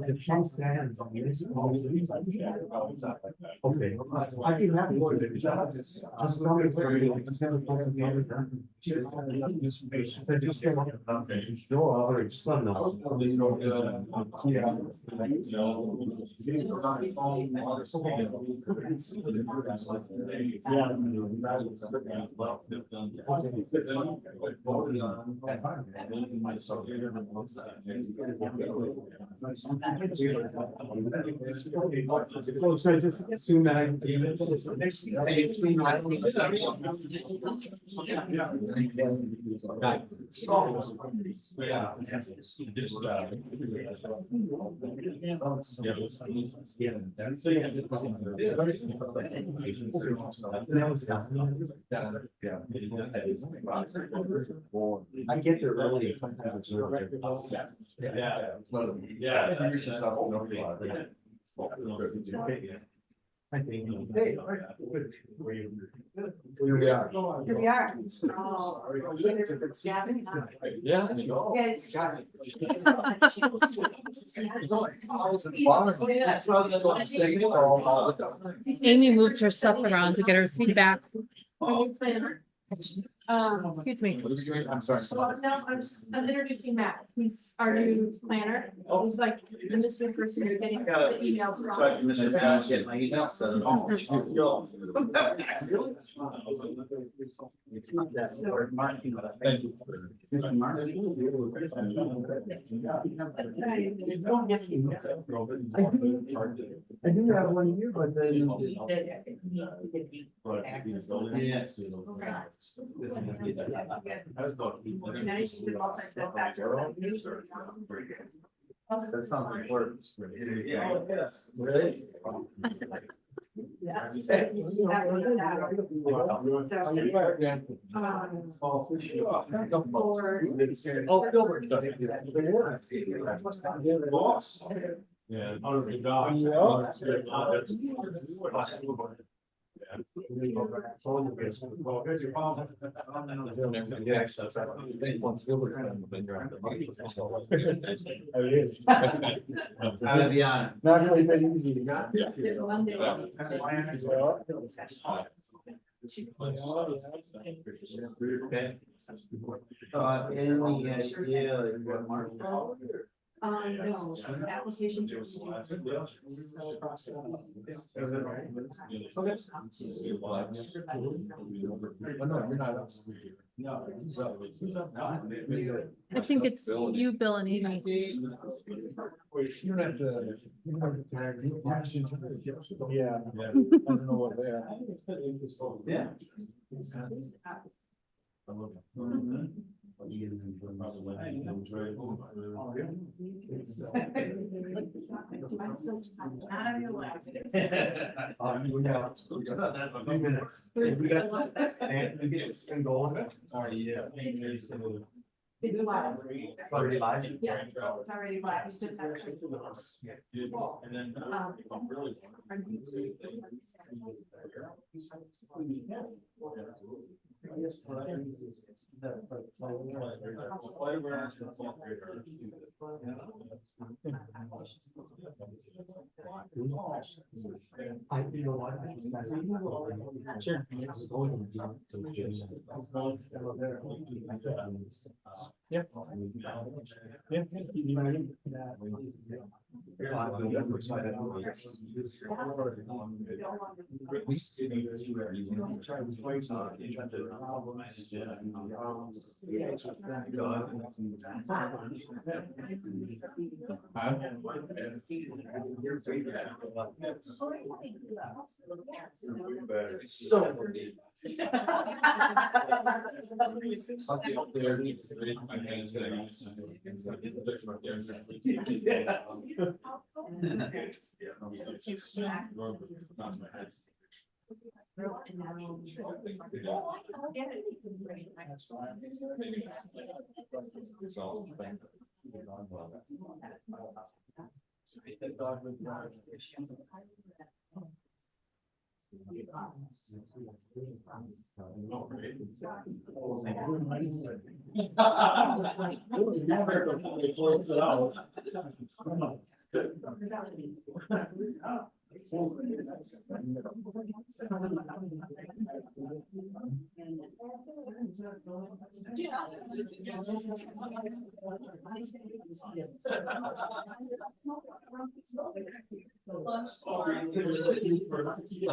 It's some sands on this. Okay. I can have one. Just tell me where you just have a problem. No other son. So I just assume that I gave it. I get there early. Sometimes it's I think. Hey, all right, good. Here we are. Here we are. Oh, Yeah. Guys. Amy moved her stuff around to get her seat back. Excuse me. I'm sorry. No, I'm introducing Matt. He's our new planner. He's like the mystery person you're getting the emails from. I do have one here, but then. That sounds important. Yes. Really? Yes. Yeah. Not really been easy to get. Any idea what Mark? No, applications. I think it's you, Bill, and Amy. You don't have to. You don't have to tag me. Yeah. I don't know what they are. Yeah. Minutes. We got, and we get this thing going. Yeah. It's live. It's already live. Yeah, it's already live. It's just actually. I, you know what? Sure. Yeah. Yeah. So. Something up there needs to raise my hands that Never before they close it out. I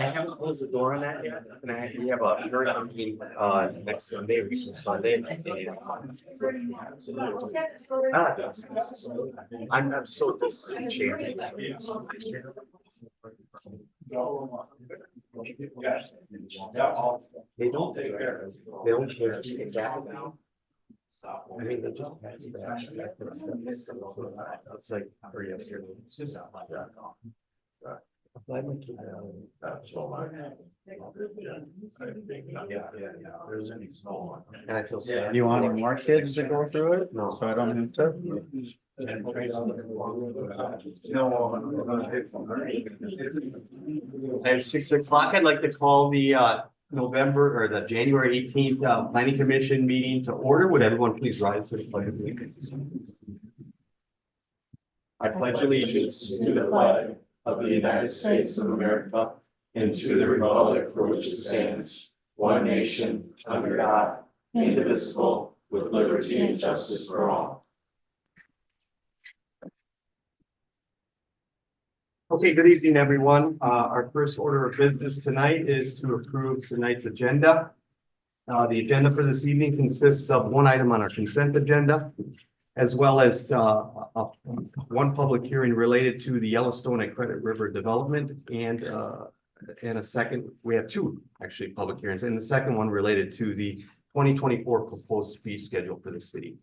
haven't closed the door on that yet, and we have a hearing meeting, next Sunday, which is Sunday. I'm so disenchanted. They don't care, exactly. I mean, they just passed that. It's like, or yesterday. It's just not like that. And I feel sad. Do you want any more kids to go through it? No. So I don't have to? At 6 o'clock, I'd like to call the November or the January 18th planning commission meeting to order. Would everyone please rise for the pledge of allegiance? I pledge allegiance to the flag of the United States of America and to the republic for which it stands, one nation, under God, indivisible, with liberty and justice for all. Okay, good evening, everyone. Our first order of business tonight is to approve tonight's agenda. The agenda for this evening consists of one item on our consent agenda, as well as one public hearing related to the Yellowstone and Credit River development, and a second, we have two actually public hearings, and the second one related to the 2024 proposed fee schedule for the city.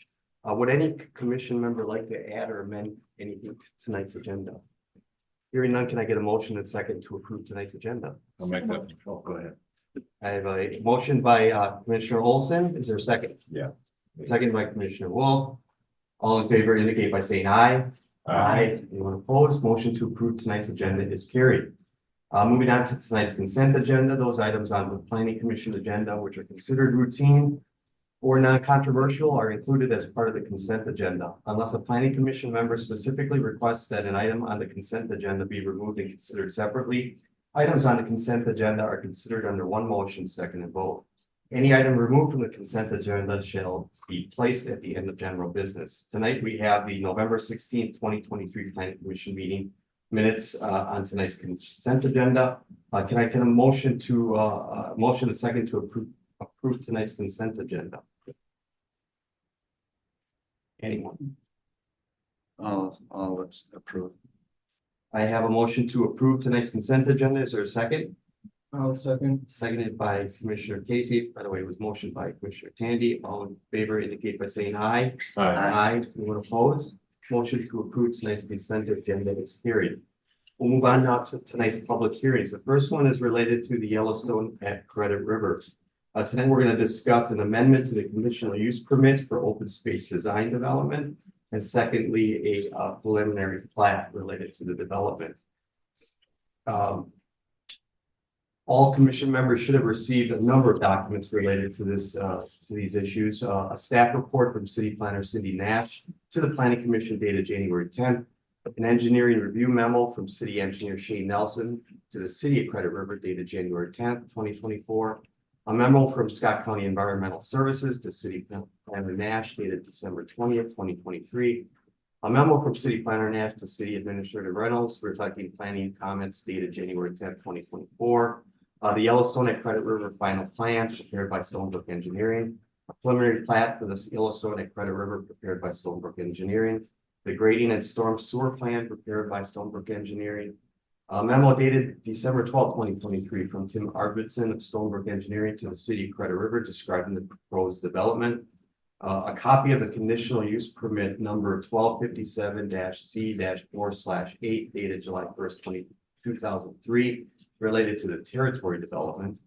Would any commission member like to add or amend anything to tonight's agenda? Hearing none, can I get a motion and second to approve tonight's agenda? I'll make that. Oh, go ahead. I have a motion by Commissioner Olson. Is there a second? Yeah. Second by Commissioner Wolf. All in favor indicate by saying aye. Aye. Anyone opposed? Motion to approve tonight's agenda is carried. Moving on to tonight's consent agenda, those items on the planning commission agenda, which are considered routine or non-controversial, are included as part of the consent agenda. Unless a planning commission member specifically requests that an item on the consent agenda be removed and considered separately, items on the consent agenda are considered under one motion, second and vote. Any item removed from the consent agenda shall be placed at the end of general business. Tonight, we have the November 16th, 2023 planning commission meeting minutes on tonight's consent agenda. Can I get a motion to motion and second to approve tonight's consent agenda? Anyone? Let's approve. I have a motion to approve tonight's consent agenda. Is there a second? I'll second. Seconded by Commissioner Casey. By the way, it was motioned by Commissioner Tandy. All in favor indicate by saying aye. Aye. Anyone opposed? Motion to approve tonight's consent agenda is carried. We'll move on now to tonight's public hearings. The first one is related to the Yellowstone at Credit River. Tonight, we're going to discuss an amendment to the conditional use permit for open space design development, and secondly, a preliminary plat related to the development. All commission members should have received a number of documents related to this, to these issues. A staff report from City Planner Cindy Nash to the Planning Commission dated January 10th. An engineering review memo from City Engineer Shane Nelson to the City of Credit River dated January 10th, 2024. A memo from Scott County Environmental Services to City Planner Nash dated December 20th, 2023. A memo from City Planner Nash to City Administrator Reynolds reflecting planning comments dated January 10th, 2024. The Yellowstone at Credit River final plan prepared by Stonebrook Engineering. A preliminary plat for the Yellowstone at Credit River prepared by Stonebrook Engineering. The grading and storm sewer plan prepared by Stonebrook Engineering. A memo dated December 12th, 2023 from Tim Arvidsson of Stonebrook Engineering to the City of Credit River describing the proposed development. A copy of the conditional use permit number 1257-C-4/8 dated July 1st, 2003 related to the territory development.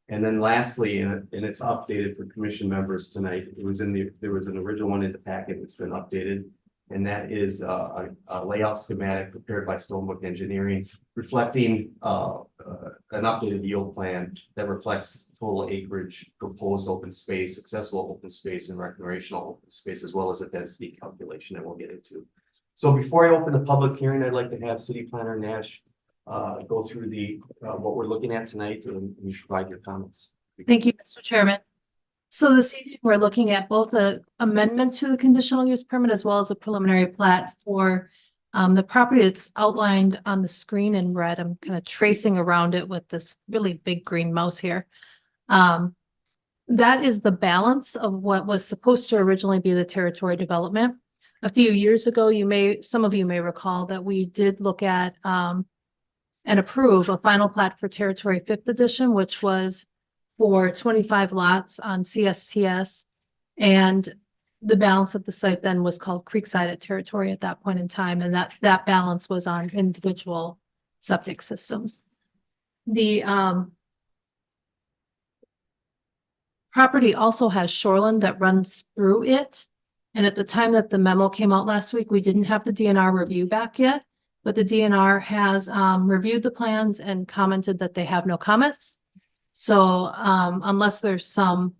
And then lastly, and it's updated for commission members tonight, there was an original one in the packet that's been updated. And that is a layout schematic prepared by Stonebrook Engineering, reflecting an updated yield plan that reflects total acreage, proposed open space, accessible open space, and recreational open space, as well as a density calculation that we'll get into. So before I open the public hearing, I'd like to have City Planner Nash go through what we're looking at tonight and provide your comments. Thank you, Mr. Chairman. So this evening, we're looking at both the amendment to the conditional use permit as well as a preliminary plat for the property that's outlined on the screen in red. I'm kind of tracing around it with this really big green mouse here. That is the balance of what was supposed to originally be the territory development. A few years ago, some of you may recall that we did look at and approve a final plat for Territory 5th Edition, which was for 25 lots on CSTS. And the balance of the site then was called Creekside at Territory at that point in time. And that balance was on individual septic systems. The property also has shoreline that runs through it. And at the time that the memo came out last week, we didn't have the DNR review back yet, but the DNR has reviewed the plans and commented that they have no comments. So unless there's some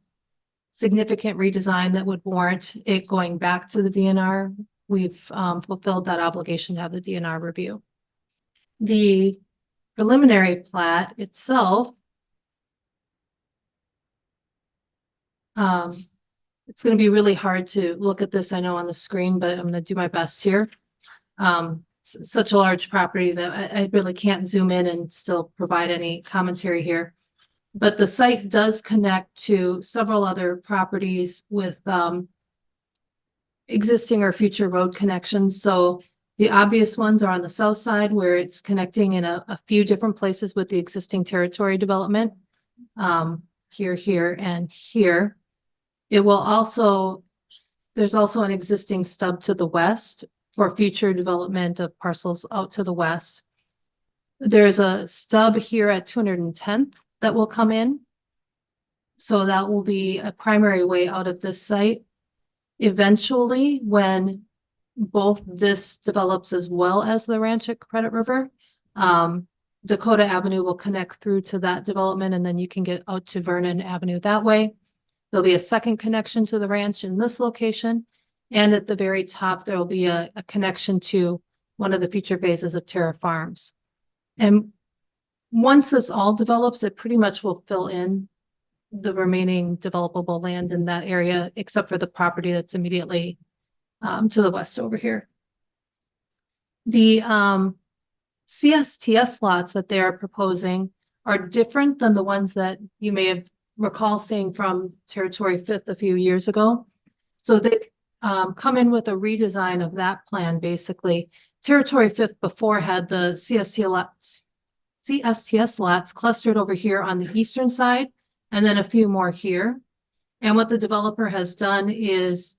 significant redesign that would warrant it going back to the DNR, we've fulfilled that obligation to have the DNR review. The preliminary plat itself, it's going to be really hard to look at this, I know, on the screen, but I'm going to do my best here. It's such a large property that I really can't zoom in and still provide any commentary here. But the site does connect to several other properties with existing or future road connections. So the obvious ones are on the south side, where it's connecting in a few different places with the existing territory development, here, and here. It will also, there's also an existing stub to the west for future development of parcels out to the west. There's a stub here at 210th that will come in. So that will be a primary way out of this site. Eventually, when both this develops as well as the ranch at Credit River, Dakota Avenue will connect through to that development, and then you can get out to Vernon Avenue that way. There'll be a second connection to the ranch in this location. And at the very top, there will be a connection to one of the future phases of Terra Farms. And once this all develops, it pretty much will fill in the remaining developable land in that area, except for the property that's immediately to the west over here. The CSTS lots that they are proposing are different than the ones that you may have recall seeing from Territory 5th a few years ago. So they've come in with a redesign of that plan, basically. Territory 5th before had the CSTS lots clustered over here on the eastern side, and then a few more here. And what the developer has done is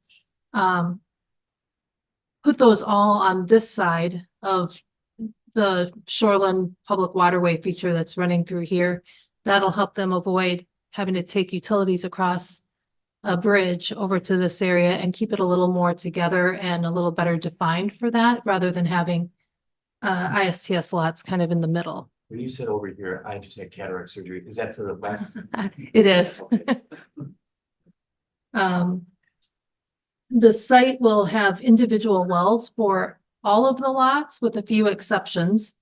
put those all on this side of the shoreline public waterway feature that's running through here. That'll help them avoid having to take utilities across a bridge over to this area and keep it a little more together and a little better defined for that, rather than having ISTS lots kind of in the middle. When you said over here, I just had cataract surgery. Is that to the west? It is. The site will have individual wells for all of the lots with a few exceptions.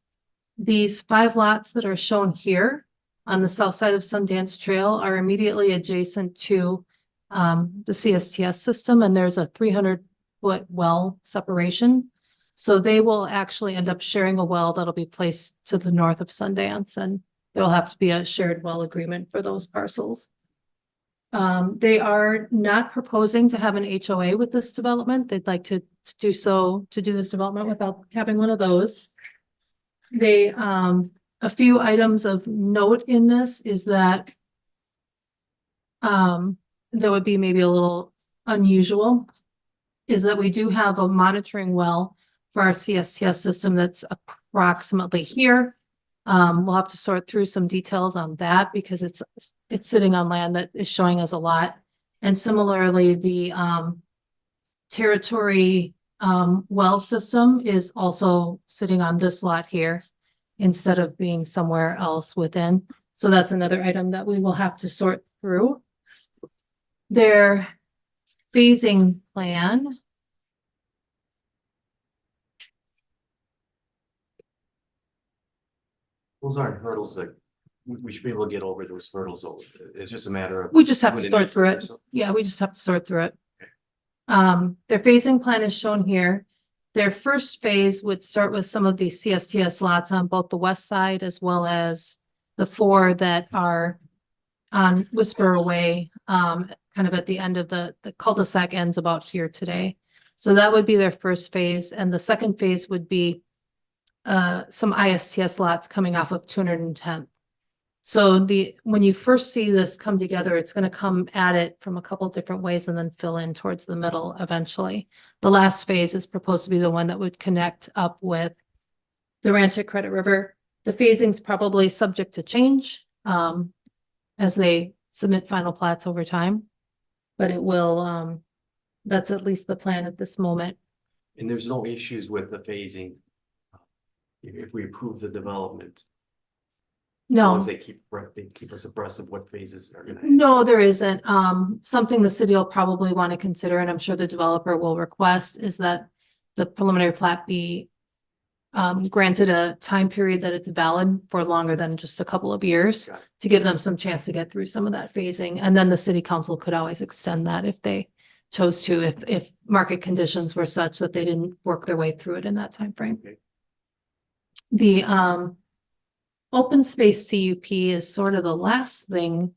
These 5 lots that are shown here on the south side of Sundance Trail are immediately adjacent to the CSTS system, and there's a 300-foot well separation. So they will actually end up sharing a well that'll be placed to the north of Sundance, and there'll have to be a shared well agreement for those parcels. They are not proposing to have an HOA with this development. They'd like to do this development without having one of those. They, a few items of note in this is that that would be maybe a little unusual, is that we do have a monitoring well for our CSTS system that's approximately here. We'll have to sort through some details on that because it's sitting on land that is showing us a lot. And similarly, the territory well system is also sitting on this lot here instead of being somewhere else within. So that's another item that we will have to sort through. Their phasing plan Those aren't hurdles that, we should be able to get over those hurdles. It's just a matter of. We just have to doing sort through or it. something. Yeah, we just have to sort through it. Their phasing plan is shown here. Their first phase would start with some of these CSTS lots on both the west side as well as the 4 that are on Whisper Way, kind of at the end of the cul-de-sac ends about here today. So that would be their first phase, and the second phase would be some ISTS lots coming off of 210th. So when you first see this come together, it's going to come at it from a couple different ways and then fill in towards the middle eventually. The last phase is proposed to be the one that would connect up with the ranch at Credit River. The phasing's probably subject to change as they submit final plats over time. But it will, that's at least the plan at this moment. And there's no issues with the phasing. If we approve the development. As long No. as they keep us abreast of what phases are gonna. No, there isn't. Something the city will probably want to consider, and I'm sure the developer will request, is that the preliminary plat be granted a time period that it's valid for longer than just a couple of years Got it. to give them some chance to get through some of that phasing. And then the city council could always extend that if they chose to, if market conditions were such that they didn't work their way through it in that time frame. Okay. The open space CUP is sort of the last thing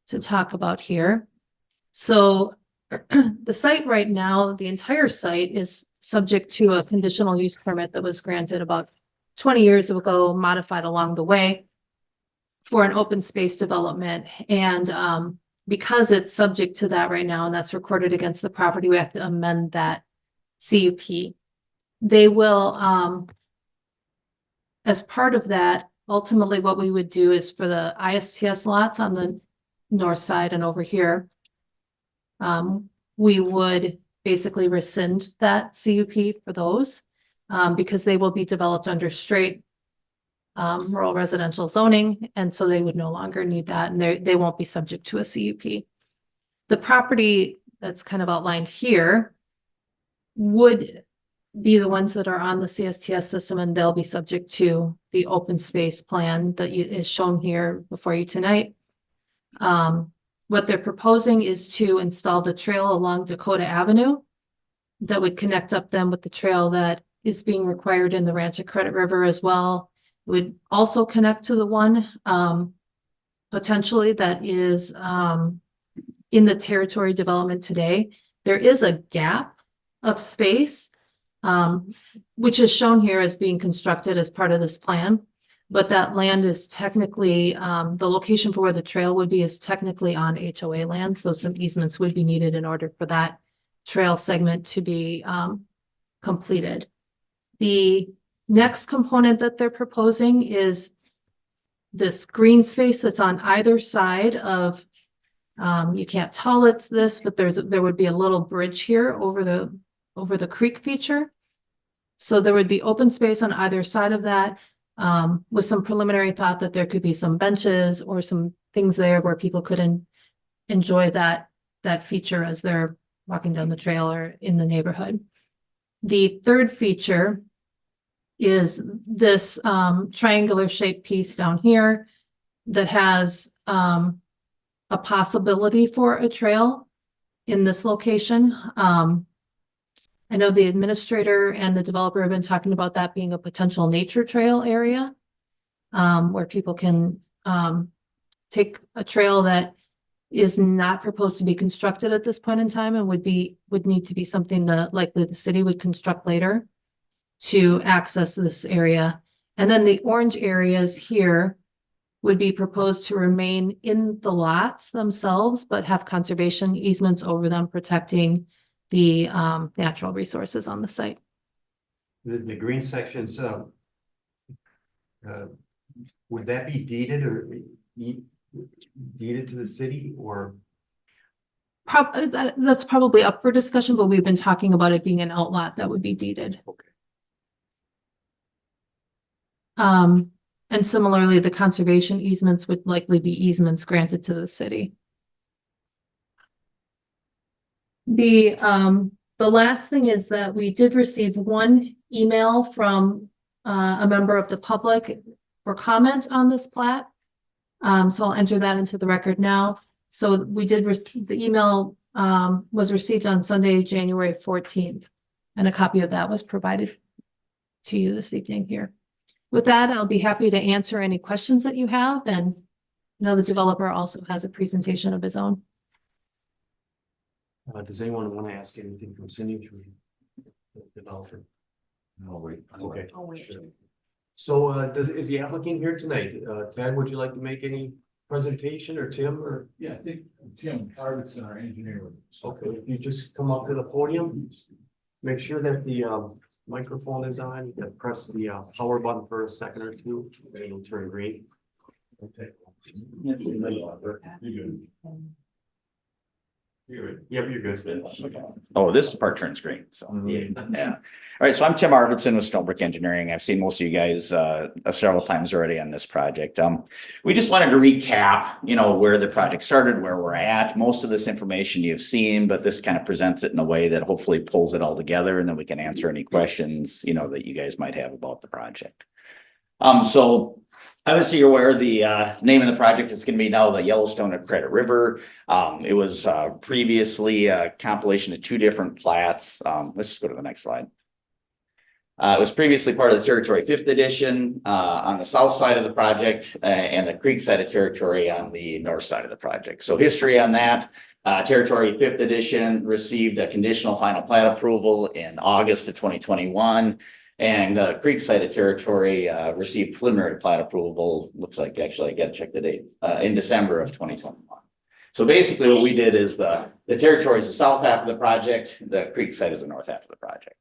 to talk about here. So the site right now, the entire site is subject to a conditional use permit that was granted about 20 years ago, modified along the way for an open space development. And because it's subject to that right now, and that's recorded against the property, we have to amend that CUP. They will, as part of that, ultimately, what we would do is for the ISTS lots on the north side and over here, we would basically rescind that CUP for those because they will be developed under straight rural residential zoning, and so they would no longer need that, and they won't be subject to a CUP. The property that's kind of outlined here would be the ones that are on the CSTS system, and they'll be subject to the open space plan that is shown here before you tonight. What they're proposing is to install the trail along Dakota Avenue that would connect up them with the trail that is being required in the Ranch at Credit River as well. It would also connect to the one potentially that is in the territory development today. There is a gap of space which is shown here as being constructed as part of this plan. But that land is technically, the location for where the trail would be is technically on HOA land. So some easements would be needed in order for that trail segment to be completed. The next component that they're proposing is this green space that's on either side of, you can't tell it's this, but there would be a little bridge here over the creek feature. So there would be open space on either side of that. With some preliminary thought that there could be some benches or some things there where people could enjoy that feature as they're walking down the trail or in the neighborhood. The third feature is this triangular shaped piece down here that has a possibility for a trail in this location. I know the administrator and the developer have been talking about that being a potential nature trail area where people can take a trail that is not proposed to be constructed at this point in time and would need to be something that likely the city would construct later to access this area. And then the orange areas here would be proposed to remain in the lots themselves, but have conservation easements over them protecting the natural resources on the site. The green sections, would that be deeded or deeded to the city or? That's probably up for discussion, but we've been talking about it being an outlot that would be deeded. Okay. And similarly, the conservation easements would likely be easements granted to the city. The last thing is that we did receive one email from a member of the public for comment on this plat. So I'll enter that into the record now. So we did, the email was received on Sunday, January 14th. And a copy of that was provided to you this evening here. With that, I'll be happy to answer any questions that you have, and I know the developer also has a presentation of his own. Does anyone want to ask anything from Cindy? The developer? No, wait. Okay. I'll wait. Sure. So, is the applicant here tonight? Ted, would you like to make any presentation, or Tim, or? Yeah, I think Tim Arvidsson, our engineer. Okay, if you just come up to the podium, make sure that the microphone is on. You can press the power button for a second or two, and it'll turn green. Okay. You're good. Yep, you're good. Oh, this part turns green, so, yeah. All right, so I'm Tim Arvidsson with Stonebrook Engineering. I've seen most of you guys several times already on this project. We just wanted to recap, where the project started, where we're at. Most of this information you've seen, but this kind of presents it in a way that hopefully pulls it all together, and then we can answer any questions, that you guys might have about the project. So obviously, you're aware the name of the project is going to be now the Yellowstone at Credit River. It was previously a compilation of two different plats. Let's just go to the next slide. It was previously part of the Territory 5th Edition on the south side of the project, and the Creek side of Territory on the north side of the project. So history on that. Territory 5th Edition received a conditional final plat approval in August of 2021. And Creek side of Territory received preliminary plat approval. Looks like, actually, I got to check the date, in December of 2021. So basically what we did is the Territory is the south half of the project, the Creek side is the north half of the project.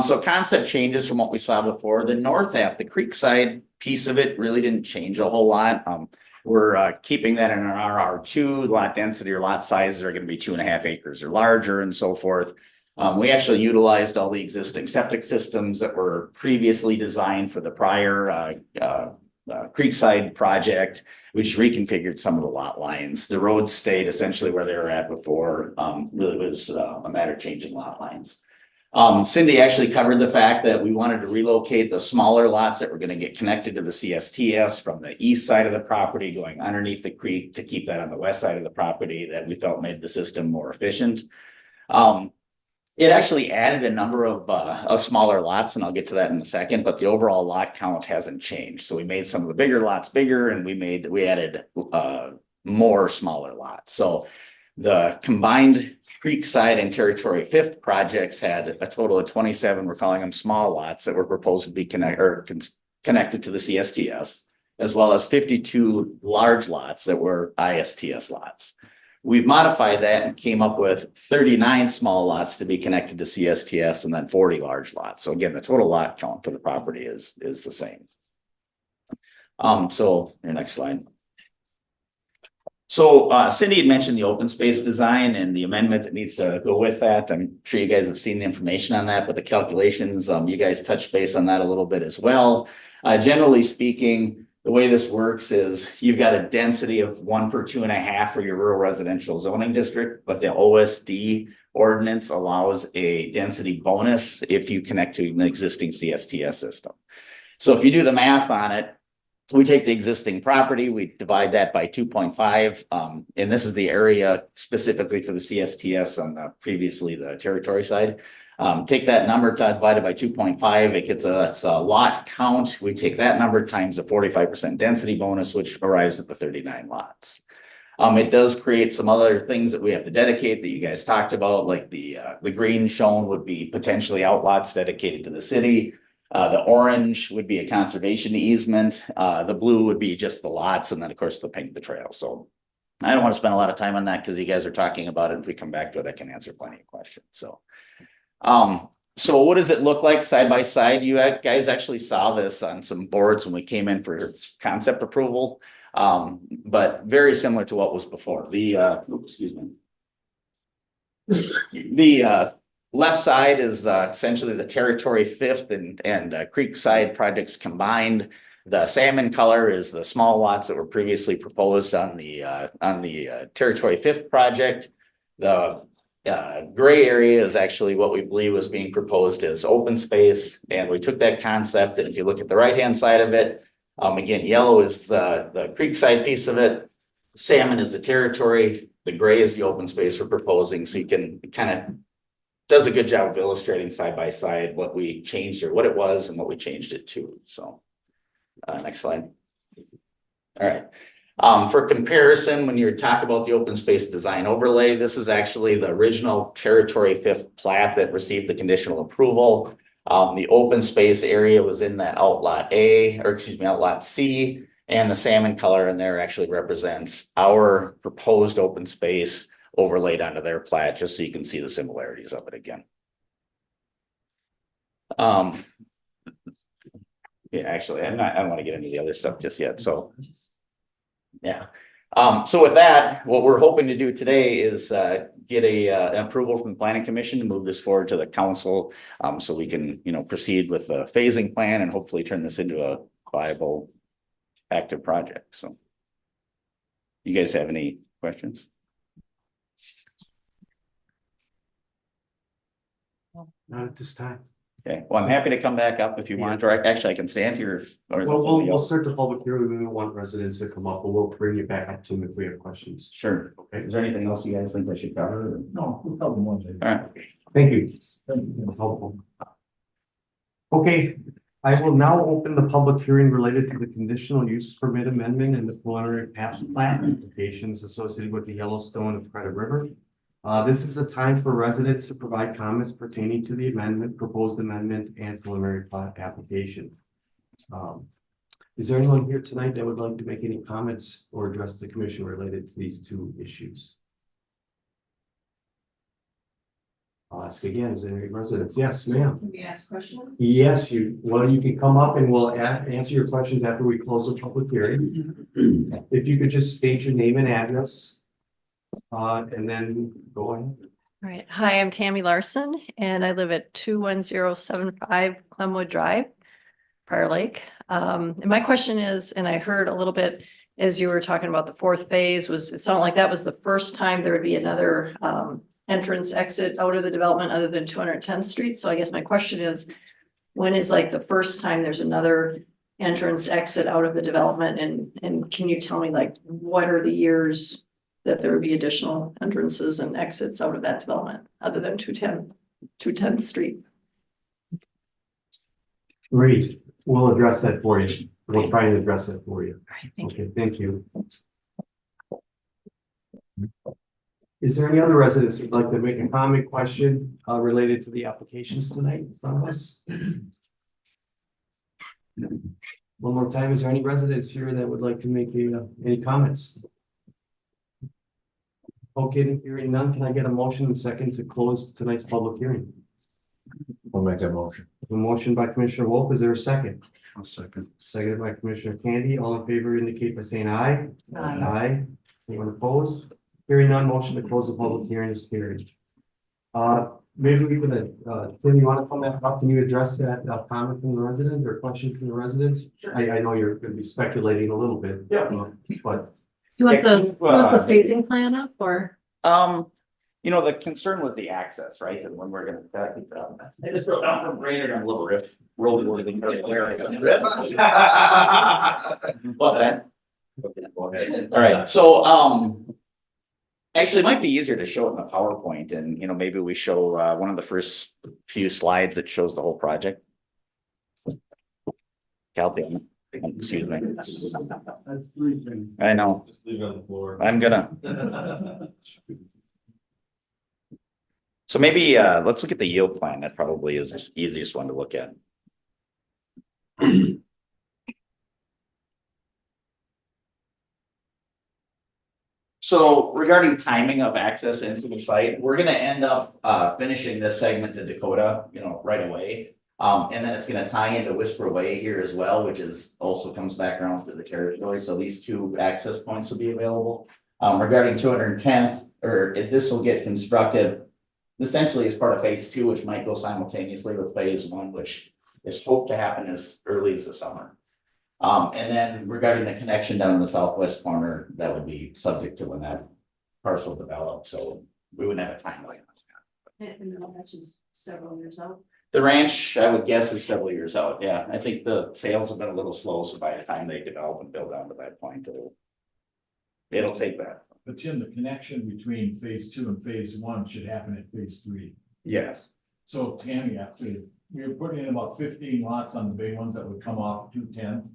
So concept changes from what we saw before. The north half, the Creek side piece of it really didn't change a whole lot. We're keeping that in our R2. Lot density or lot sizes are going to be 2.5 acres or larger and so forth. We actually utilized all the existing septic systems that were previously designed for the prior Creekside project. We just reconfigured some of the lot lines. The roads stayed essentially where they were at before. Really was a matter of changing lot lines. Cindy actually covered the fact that we wanted to relocate the smaller lots that were going to get connected to the CSTS from the east side of the property going underneath the creek to keep that on the west side of the property that we felt made the system more efficient. It actually added a number of smaller lots, and I'll get to that in a second, but the overall lot count hasn't changed. So we made some of the bigger lots bigger, and we added more smaller lots. So the combined Creekside and Territory 5th projects had a total of 27, we're calling them small lots, that were proposed to be connected to the CSTS, as well as 52 large lots that were ISTS lots. We've modified that and came up with 39 small lots to be connected to CSTS and then 40 large lots. So again, the total lot count for the property is the same. So your next slide. So Cindy had mentioned the open space design and the amendment that needs to go with that. I'm sure you guys have seen the information on that, but the calculations, you guys touched base on that a little bit as well. Generally speaking, the way this works is you've got a density of 1 per 2.5 for your rural residential zoning district, but the OSD ordinance allows a density bonus if you connect to an existing CSTS system. So if you do the math on it, we take the existing property, we divide that by 2.5, and this is the area specifically for the CSTS on the previously the Territory side. Take that number divided by 2.5, it gets a lot count. We take that number times the 45% density bonus, which arrives at the 39 lots. It does create some other things that we have to dedicate that you guys talked about, like the green shown would be potentially outlots dedicated to the city. The orange would be a conservation easement. The blue would be just the lots, and then of course the pink, the trail. So I don't want to spend a lot of time on that because you guys are talking about it. If we come back to it, I can answer plenty of questions. So what does it look like side by side? You guys actually saw this on some boards when we came in for concept approval, but very similar to what was before. Excuse me. The left side is essentially the Territory 5th and Creekside projects combined. The salmon color is the small lots that were previously proposed on the Territory 5th project. The gray area is actually what we believe was being proposed as open space. And we took that concept, and if you look at the right-hand side of it, again, yellow is the creekside piece of it. Salmon is the territory. The gray is the open space we're proposing. So you can kind of does a good job of illustrating side by side what we changed or what it was and what we changed it to. So next slide. All right. For comparison, when you're talking about the open space design overlay, this is actually the original Territory 5th plat that received the conditional approval. The open space area was in that outlot A, or excuse me, outlot C, and the salmon color in there actually represents our proposed open space overlaid onto their plat, just so you can see the similarities of it again. Yeah, actually, I don't want to get into the other stuff just yet. So yeah. So with that, what we're hoping to do today is get an approval from the planning commission to move this forward to the council, so we can, proceed with the phasing plan and hopefully turn this into a viable, active project. So you guys have any questions? Not at this time. Okay, well, I'm happy to come back up if you want, or actually I can stand here. Or Well, we'll start the public hearing. We want residents to come up, but we'll bring you back up to them if we have questions. Sure. Okay, Is there anything else you guys think I should cover? No, we'll cover one thing. All right. thank you. Thank you. Helpful. Okay, I will now open the public hearing related to the conditional use permit amendment and the preliminary plat applications associated with the Yellowstone and Credit River. This is a time for residents to provide comments pertaining to the amendment, proposed amendment, and preliminary plat application. Is there anyone here tonight that would like to make any comments or address the commission related to these two issues? I'll ask again, is there any residents? Yes, ma'am. Can we ask questions? Yes, you can come up and we'll answer your questions after we close the public hearing. If you could just state your name and address. And then go ahead. All right. Hi, I'm Tammy Larson and I live at 21075 Clemwood Drive, Prior Lake. And my question is, and I heard a little bit as you were talking about the fourth phase, it sounded like that was the first time there would be another entrance exit out of the development other than 210th Street. So I guess my question is, when is like the first time there's another entrance exit out of the development? And can you tell me like what are the years that there would be additional entrances and exits out of that development other than 210th Street? Great, we'll address that for you. We'll try and address it for you. All right, thank you. Okay, thank you. Is there any other residents who'd like to make a comment, question related to the applications tonight in front of us? One more time, is there any residents here that would like to make any comments? Okay, hearing none, can I get a motion and second to close tonight's public hearing? I'll make that motion. A motion by Commissioner Wolf, is there a second? I'll second. Seconded by Commissioner Candy, all in favor indicate by saying aye. Aye. Aye. Anyone opposed? Hearing none, motion to close the public hearing is carried. Maybe we could, Tim, you want to come back up? Can you address that comment from the resident or question from the resident? Sure. I know you're going to be speculating a little bit. Yeah. But Do you want Yeah, the phasing plan up or? The concern was the access, right? And when we're gonna. I just wrote down from Brainerd on Little Rift. Road. What's that? Go ahead. All right, so, actually, it might be easier to show it in the PowerPoint and, maybe we show, one of the first few slides that shows the whole project. Calvin, excuse me. I know, Just leave it on the floor. I'm gonna. So maybe, let's look at the yield plan. That probably is the easiest one to look at. So regarding timing of access into the site, we're gonna end up finishing this segment to Dakota, right away. And then it's gonna tie into Whisper Way here as well, which is also comes back around to the territory. So these two access points will be available. Regarding 210th, this will get constructed essentially as part of phase 2, which might go simultaneously with phase 1, which is hoped to happen as early as the summer. And then regarding the connection down in the southwest corner, that would be subject to when that parcel develops. So we wouldn't have a timeline. And that's just several years out. The ranch, I would guess, is several years out. Yeah, I think the sales have been a little slow, so by the time they develop and build out to that point, it'll take that. But Tim, the connection between phase 2 and phase 1 should happen at phase 3. Yes. So Tammy, after, you're putting in about 15 lots on the big ones that would come off 210.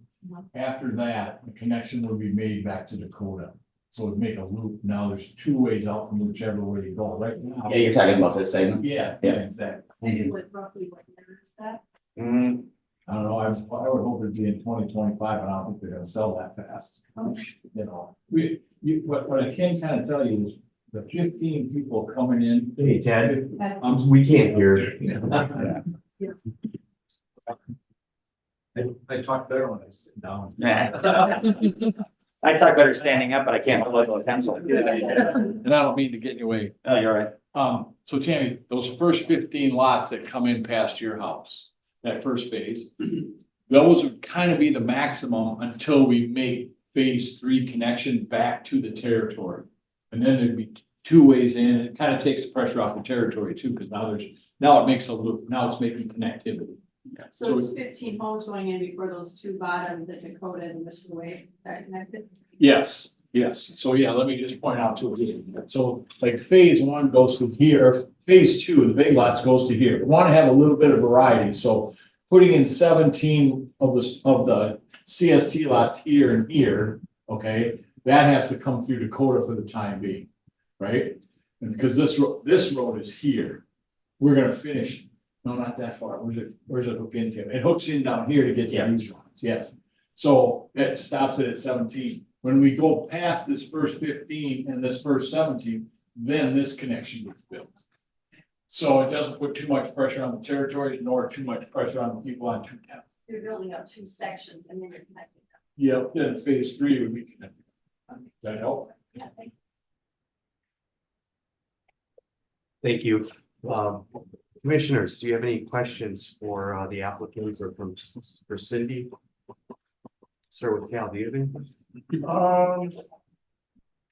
After that, the connection would be made back to Dakota. So it'd make a loop. Now there's 2 ways out from whichever way you go right now. Yeah, you're talking about this segment? Yeah, Yeah. exactly. And what roughly what year is that? Mm, I don't know, I would hope it'd be in 2025, and I don't think they're gonna sell that fast. You know, what I can kind of tell you is the 15 people coming in. Hey, Ted, I'm we can't hear. I talk better when I sit down. I talk better standing up, but I can't hold a pencil. And I don't mean to get in your way. Oh, you're right. So Tammy, those first 15 lots that come in past your house, that first phase, those would kind of be the maximum until we make phase 3 connection back to the territory. And then there'd be 2 ways in, and it kind of takes the pressure off the territory too, because now it makes a loop, now it's making connectivity. So it's 15 homes going in before those 2 bottom, the Dakota and Mr. Wade, that connected. Yes, yes. So yeah, let me just point out too. So like phase 1 goes to here, phase 2, the big lots goes to here. We want to have a little bit of variety. So putting in 17 of the CST lots here and here, okay, that has to come through Dakota for the time being, right? And because this road is here, we're gonna finish. No, not that far. Where's it hook into? It hooks in down here to get to these ones, yes. So it stops it at 17. When we go past this first 15 and this first 17, then this connection gets built. So it doesn't put too much pressure on the territories nor too much pressure on the people on 210. You're building up 2 sections and then you're connecting them. Yep, then phase 3 would be connected. Does that help? Yeah, thank Thank you. Commissioners, do you have any questions for the applicant or for Cindy? Start with Cal, do you have anything?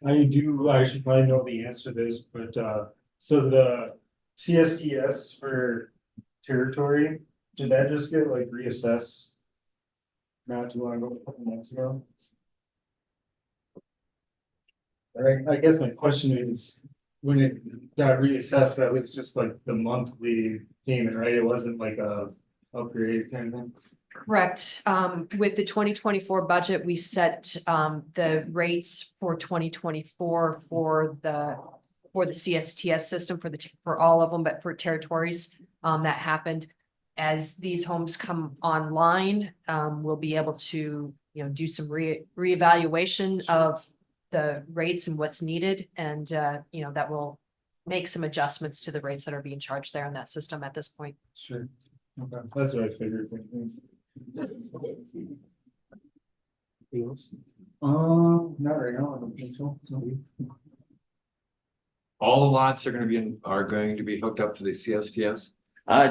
I should probably know the answer to this, but, so the CSTS for territory, did that just get like reassessed? Not too long ago, a couple months ago? Right, I guess my question is, when it got reassessed, that was just like the monthly payment, right? It wasn't like a upgrade kind of thing? Correct. With the 2024 budget, we set the rates for 2024 for the CSTS system for all of them, but for territories, that happened. As these homes come online, we'll be able to, do some reevaluation of the rates and what's needed. And, that will make some adjustments to the rates that are being charged there in that system at this point. Sure. Okay, that's what I figured. Not right now, I don't think so. All the lots are going to be hooked up to the CSTS?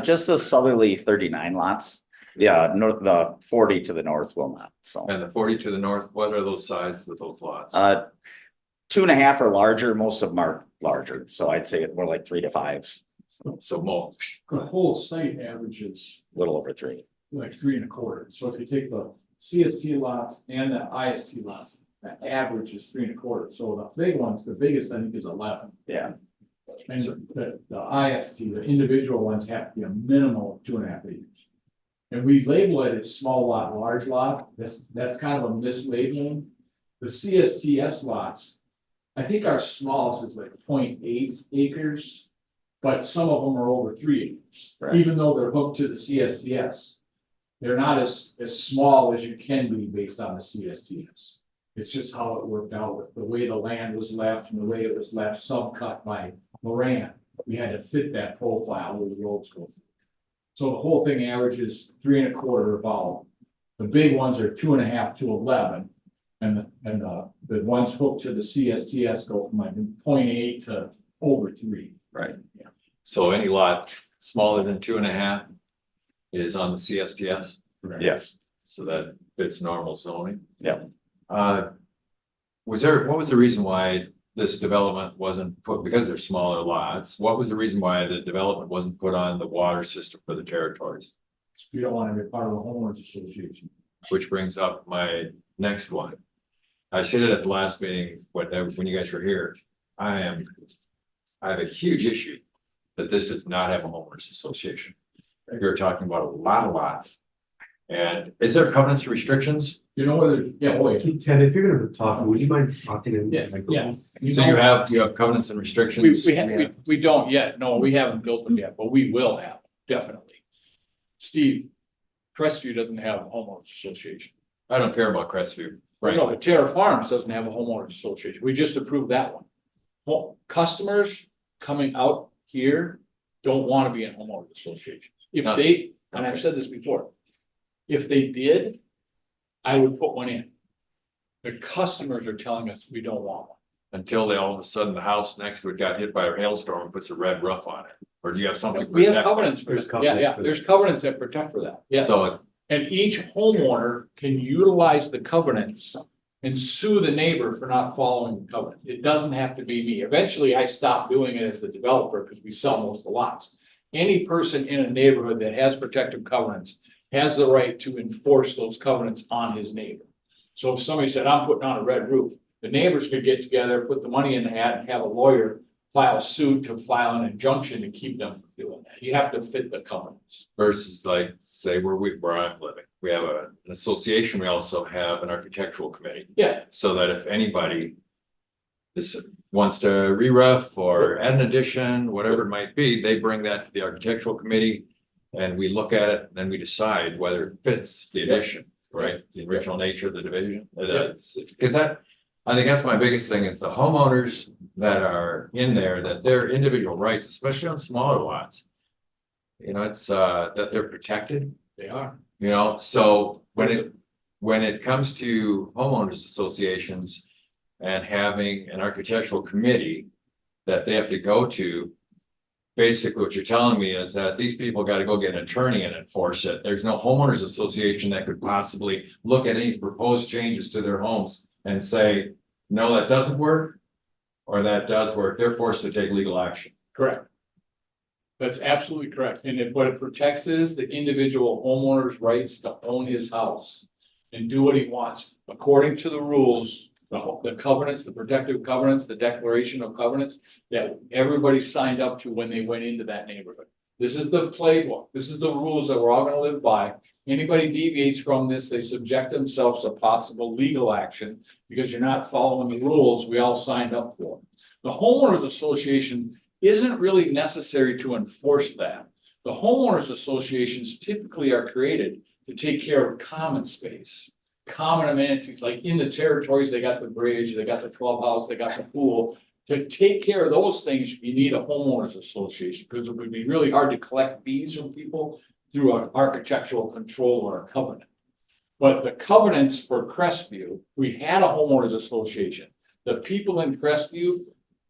Just the southerly 39 lots. Yeah, the 40 to the north will not, so. And the 40 to the north, what are those sizes of those lots? 2.5 or larger, most of them are larger, so I'd say more like 3 to 5. So more. The whole site averages A little over 3. like 3 1/4. So if you take the CST lots and the IST lots, the average is 3 1/4. So the big ones, the biggest I think is 11. Yeah. And the IST, the individual ones have to be a minimum of 2.5 acres. And we label it as small lot, large lot. That's kind of a mislabeling. The CSTS lots, I think our smallest is like 0.8 acres, but some of them are over 3 acres. Right. Even though they're hooked to the CSTS, they're not as small as you can be based on the CSTS. It's just how it worked out with the way the land was left and the way it was left subcut by Moran. We had to fit that profile where the roads go through. So the whole thing averages 3 1/4 about. The big ones are 2.5 to 11. And the ones hooked to the CSTS go from like 0.8 to over 3. Right. Yeah. So any lot smaller than 2.5 is on the CSTS? Yes. So that fits normal zoning? Yeah. What was the reason why this development wasn't put, because they're smaller lots, what was the reason why the development wasn't put on the water system for the territories? We don't want to be part of a homeowners association. Which brings up my next one. I stated at the last meeting, when you guys were here, I have a huge issue that this does not have a homeowners association. You're talking about a lot of lots. And is there covenants or restrictions? You know whether, yeah, oh, yeah. Ted, if you're gonna talk, would you mind talking in? Yeah, yeah. So you have covenants and restrictions? We don't yet. No, we haven't built them yet, but we will have, definitely. Steve, Crestview doesn't have a homeowners association. I don't care about Crestview. Right. No, but Terra Farms doesn't have a homeowners association. We just approved that one. Well, customers coming out here don't want to be in homeowners association. If No. they, and I've said this before, if they did, I would put one in. The customers are telling us we don't want one. Until they all of a sudden, the house next to it got hit by a hailstorm and puts a red roof on it, or do you have something? We have protect- covenants for There's that. Yeah, covenants for there's covenants that protect for that. Yeah. So And each homeowner can utilize the covenants and sue the neighbor for not following the covenant. It doesn't have to be me. Eventually, I stopped doing it as the developer because we sell most of the lots. Any person in a neighborhood that has protective covenants has the right to enforce those covenants on his neighbor. So if somebody said, I'm putting on a red roof, the neighbors could get together, put the money in the hat and have a lawyer file suit to file an injunction to keep them from doing that. You have to fit the covenants. versus like, say where I'm living, we have an association, we also have an architectural committee. Yeah, So that if anybody wants to re-roof or add an addition, whatever it might be, they bring that to the architectural committee. And we look at it, then we decide whether it fits the addition, right? The original nature of the division. Because that, I think that's my biggest thing is the homeowners that are in there, that their individual rights, especially on smaller lots. You know, it's that they're protected. they are. You know, so when it comes to homeowners associations and having an architectural committee that they have to go to, basically what you're telling me is that these people got to go get an attorney and enforce it. There's no homeowners association that could possibly look at any proposed changes to their homes and say, no, that doesn't work, or that does work. They're forced to take legal action. Correct. That's absolutely correct. And what it protects is the individual homeowner's rights to own his house and do what he wants according to the rules, the covenants, the protective covenants, the declaration of covenants that everybody signed up to when they went into that neighborhood. This is the playbook. This is the rules that we're all gonna live by. Anybody deviates from this, they subject themselves to possible legal action because you're not following the rules we all signed up for. The homeowners association isn't really necessary to enforce that. The homeowners associations typically are created to take care of common space, common amenities, like in the territories, they got the bridge, they got the clubhouse, they got the pool. To take care of those things, you need a homeowners association because it would be really hard to collect fees from people through an architectural control or a covenant. But the covenants for Crestview, we had a homeowners association. The people in Crestview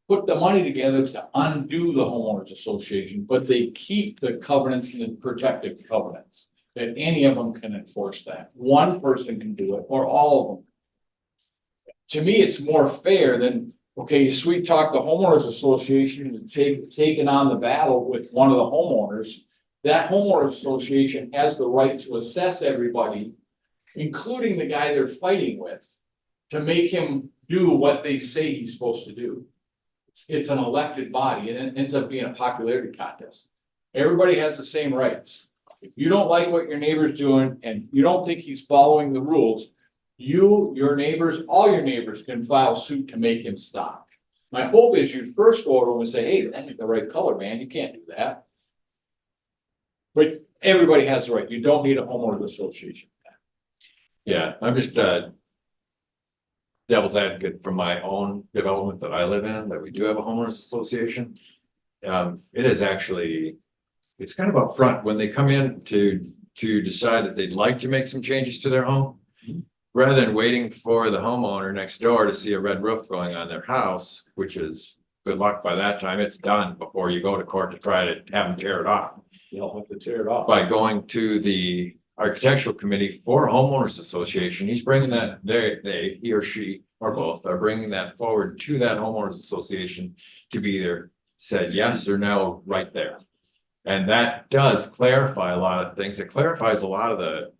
put the money together to undo the homeowners association, but they keep the covenants and the protective covenants. That any of them can enforce that. One person can do it, or all of them. To me, it's more fair than, okay, you sweet talk the homeowners association and taking on the battle with one of the homeowners. That homeowners association has the right to assess everybody, including the guy they're fighting with, to make him do what they say he's supposed to do. It's an elected body and it ends up being a popularity contest. Everybody has the same rights. If you don't like what your neighbor's doing and you don't think he's following the rules, your neighbors, all your neighbors can file suit to make him stop. My hope is you first go over and say, hey, that ain't the right color, man. You can't do that. But everybody has the right. You don't need a homeowners association. Yeah, I'm just devil's advocate from my own development that I live in, that we do have a homeowners association. It is actually, it's kind of upfront when they come in to decide that they'd like to make some changes to their home. Rather than waiting for the homeowner next door to see a red roof going on their house, which is good luck by that time, it's done before you go to court to try to have them tear it off. You don't have to tear it off. By going to the architectural committee for a homeowners association. He's bringing that, he or she or both are bringing that forward to that homeowners association to be either said yes or no right there. And that does clarify a lot of things. It clarifies a lot of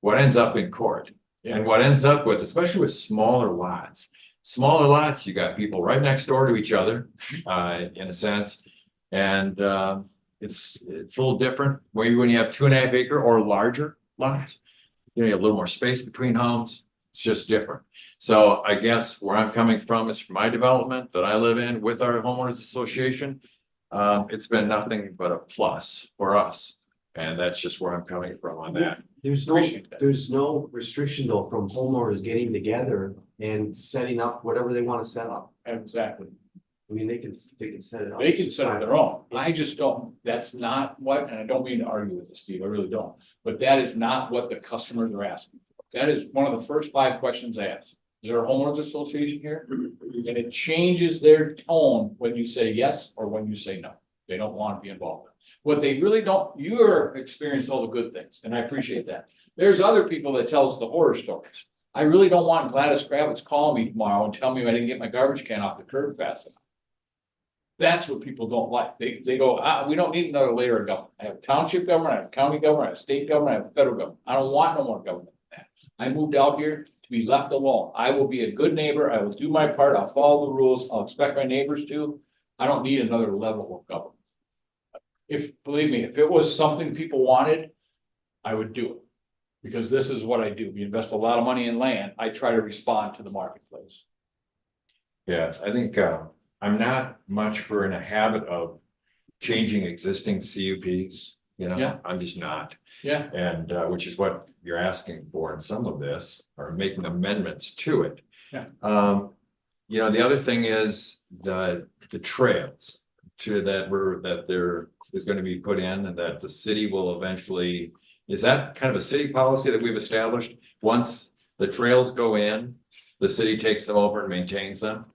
what ends up in court. And what ends up with, especially with smaller lots, you got people right next door to each other, in a sense. And it's a little different maybe when you have 2.5 acre or larger lots. You know, you have a little more space between homes. It's just different. So I guess where I'm coming from is from my development that I live in with our homeowners association. It's been nothing but a plus for us. And that's just where I'm coming from on that. There's no restriction though from homeowners getting together and setting up whatever they want to set up. Exactly. I mean, they can set it up. They can set up their own. I just don't, that's not what, and I don't mean to argue with you, Steve, I really don't. But that is not what the customers are asking. That is one of the first 5 questions I ask. Is there a homeowners association here? And it changes their tone when you say yes or when you say no. They don't want to be involved. What they really don't, you're experienced all the good things, and I appreciate that. There's other people that tell us the horror stories. I really don't want Gladys Kravitz calling me tomorrow and tell me I didn't get my garbage can off the curb fast enough. That's what people don't like. They go, we don't need another layer of government. I have township government, I have county government, I have state government, I have federal government. I don't want no more government than that. I moved out here to be left alone. I will be a good neighbor. I will do my part. I'll follow the rules. I'll expect my neighbors to. I don't need another level of government. Believe me, if it was something people wanted, I would do it. Because this is what I do. We invest a lot of money in land. I try to respond to the marketplace. Yeah, I think I'm not much for in a habit of changing existing CUPs, you know, Yeah. I'm just not. Yeah. And which is what you're asking for in some of this, or making amendments to it. Yeah. You know, the other thing is the trails that there is going to be put in, and that the city will eventually, is that kind of a city policy that we've established? Once the trails go in, the city takes them over and maintains them?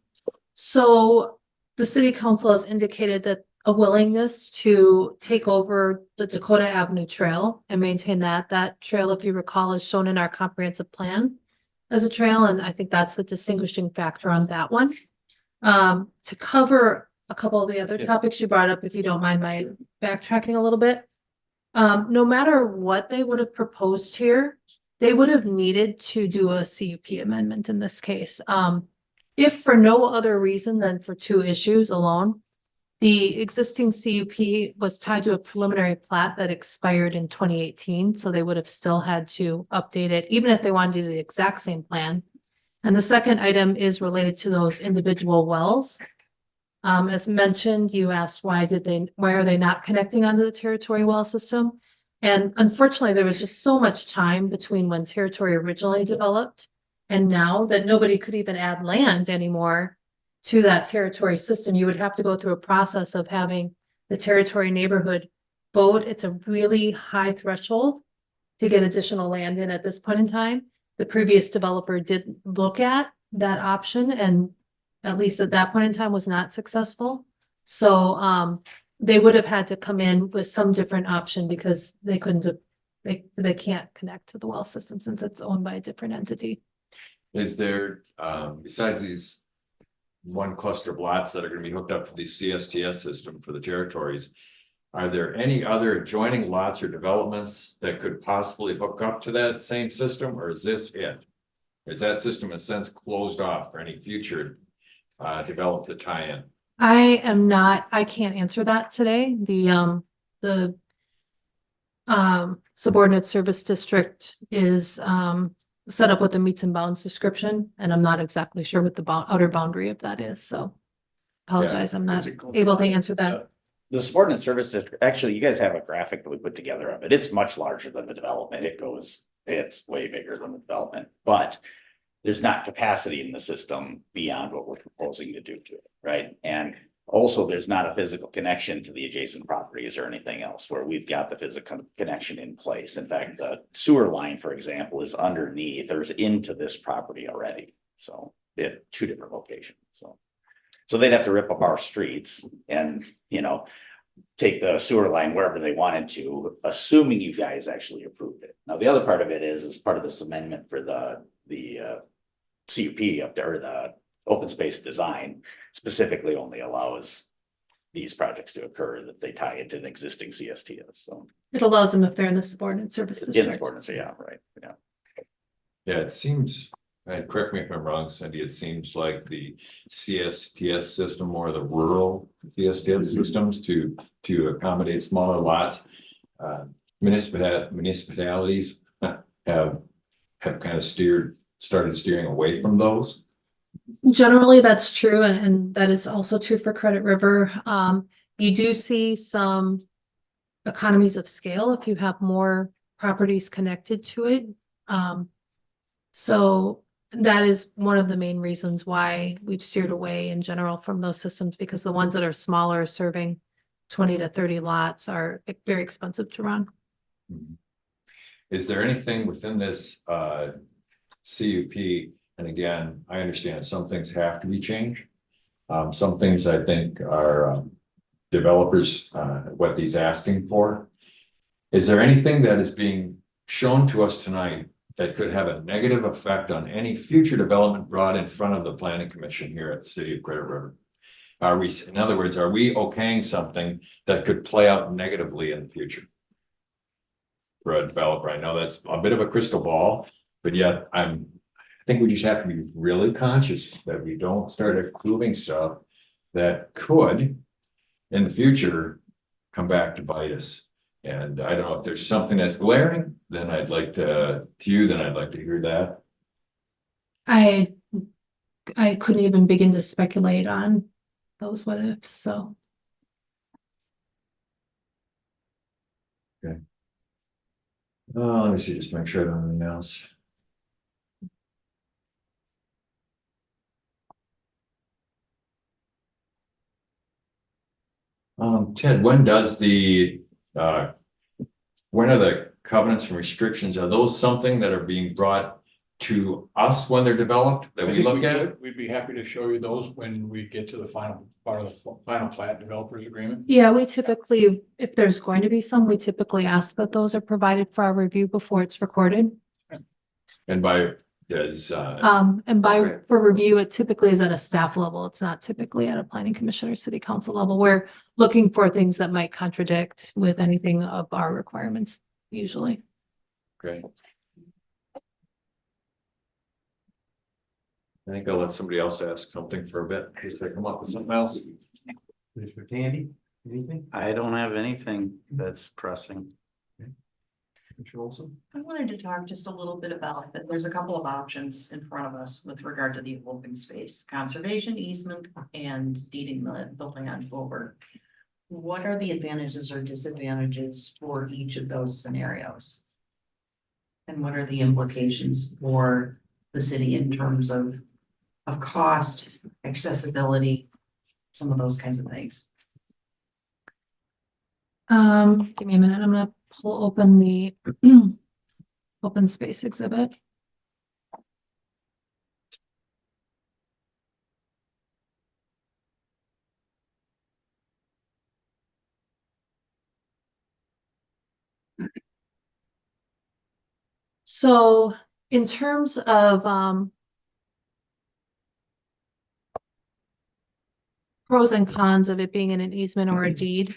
So the city council has indicated that a willingness to take over the Dakota Avenue Trail and maintain that. That trail, if you recall, is shown in our comprehensive plan as a trail, and I think that's the distinguishing factor on that one. To cover a couple of the other topics you brought up, if you don't mind my backtracking a little bit. No matter what they would have proposed here, they would have needed to do a CUP amendment in this case. If for no other reason than for 2 issues alone, the existing CUP was tied to a preliminary plat that expired in 2018, so they would have still had to update it, even if they wanted to do the exact same plan. And the second item is related to those individual wells. As mentioned, you asked why are they not connecting onto the Territory well system? And unfortunately, there was just so much time between when Territory originally developed and now that nobody could even add land anymore to that Territory system. You would have to go through a process of having the Territory neighborhood vote. It's a really high threshold to get additional land in at this point in time. The previous developer did look at that option, and at least at that point in time was not successful. So they would have had to come in with some different option because they couldn't, they can't connect to the well system since it's owned by a different entity. Is there, besides these one cluster of lots that are gonna be hooked up to the CSTS system for the territories, are there any other adjoining lots or developments that could possibly hook up to that same system, or is this it? Is that system in a sense closed off for any future develop to tie in? I can't answer that today. The subordinate service district is set up with a meets and bounds description, and I'm not exactly sure what the outer boundary of that is, so apologize, I'm not able to answer that. The subordinate service district, actually, you guys have a graphic that we put together of it. It's much larger than the development. It's way bigger than the development, but there's not capacity in the system beyond what we're proposing to do to it, right? And also, there's not a physical connection to the adjacent properties or anything else where we've got the physical connection in place. In fact, the sewer line, for example, is underneath or is into this property already. So at 2 different locations. So they'd have to rip up our streets and, you know, take the sewer line wherever they wanted to, assuming you guys actually approved it. Now, the other part of it is, as part of this amendment for the CUP up there, the open space design specifically only allows these projects to occur if they tie into an existing CSTS, so. It allows them if they're in the subordinate service In this district. ordinance, yeah, right, yeah. Yeah, it seems, and correct me if I'm wrong, Cindy, it seems like the CSTS system or the rural CSTS systems to accommodate smaller lots. Municipalities have kind of started steering away from those. Generally, that's true, and that is also true for Credit River. You do see some economies of scale if you have more properties connected to it. So that is one of the main reasons why we've steered away in general from those systems, because the ones that are smaller, serving 20 to 30 lots, are very expensive to run. Is there anything within this CUP? And again, I understand some things have to be changed. Some things I think are developers, what he's asking for. Is there anything that is being shown to us tonight that could have a negative effect on any future development brought in front of the planning commission here at the city of Credit River? Are we, in other words, are we okaying something that could play out negatively in the future for a developer? I know that's a bit of a crystal ball, but yet I think we just have to be really conscious that we don't start approving stuff that could in the future come back to bite us. And I don't know if there's something that's glaring, then I'd like to hear that. I couldn't even begin to speculate on those what ifs, so. Let me see, just to make sure I don't have anything else. Ted, when are the covenants and restrictions, are those something that are being brought to us when they're developed, that we look at? We'd be happy to show you those when we get to the final part of the final plat developers agreement. Yeah, we typically, if there's going to be some, we typically ask that those are provided for our review before it's recorded. And by, does, for review, it typically is at a staff level. It's not typically at a planning commission or city council level. We're looking for things that might contradict with anything of our requirements, usually. okay. I think I'll let somebody else ask something for a bit, because they come up with something else. Commissioner Tandy, anything? I don't have anything that's pressing. Commissioner Olson? I wanted to talk just a little bit about that. There's a couple of options in front of us with regard to the open space, conservation easement and deeding the building on over. What are the advantages or disadvantages for each of those scenarios? And what are the implications for the city in terms of cost, accessibility, some of those kinds of things? Give me a minute. I'm gonna pull open the open space exhibit. So in terms of pros and cons of it being in an easement or a deed.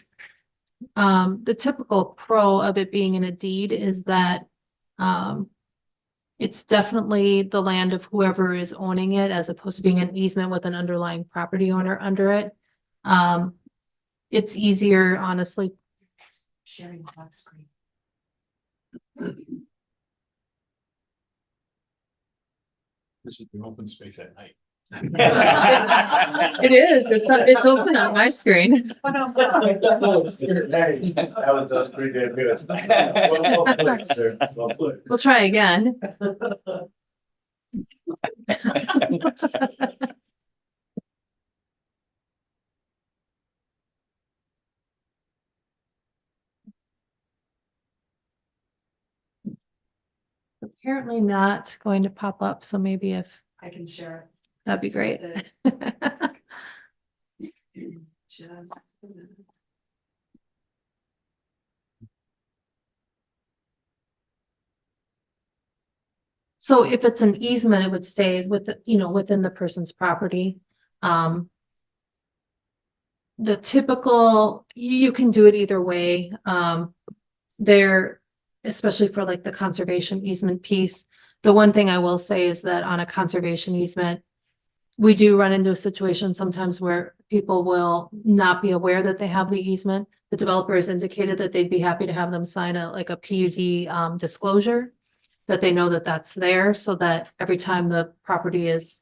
The typical pro of it being in a deed is that it's definitely the land of whoever is owning it, as opposed to being an easement with an underlying property owner under it. It's easier, honestly. Sharing that screen. This is the open space at night. It is, it's open on my screen. That was pretty damn good. Well played, sir. Well played. We'll try again. Apparently not going to pop up, so maybe if, I can share that'd be great. it. Just- So if it's an easement, it would stay with, within the person's property. The typical, you can do it either way. There, especially for like the conservation easement piece. The one thing I will say is that on a conservation easement, we do run into a situation sometimes where people will not be aware that they have the easement. The developer has indicated that they'd be happy to have them sign a PUD disclosure, that they know that that's there, so that every time the property is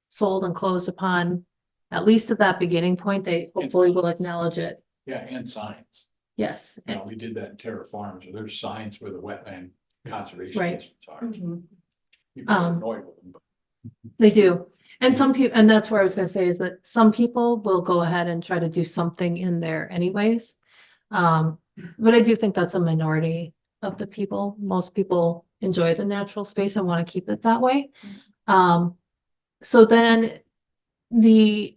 sold and closed upon, at least at that beginning point, they hopefully will acknowledge it. Yeah, and signs. Yes. You know, we did that in Terra Farms, where there's signs where the wetland conservation. Right. districts are. Mhm. People are annoyed with them, but They do. And some people, and that's where I was gonna say is that some people will go ahead and try to do something in there anyways. But I do think that's a minority of the people. Most people enjoy the natural space and want to keep it that way. So then the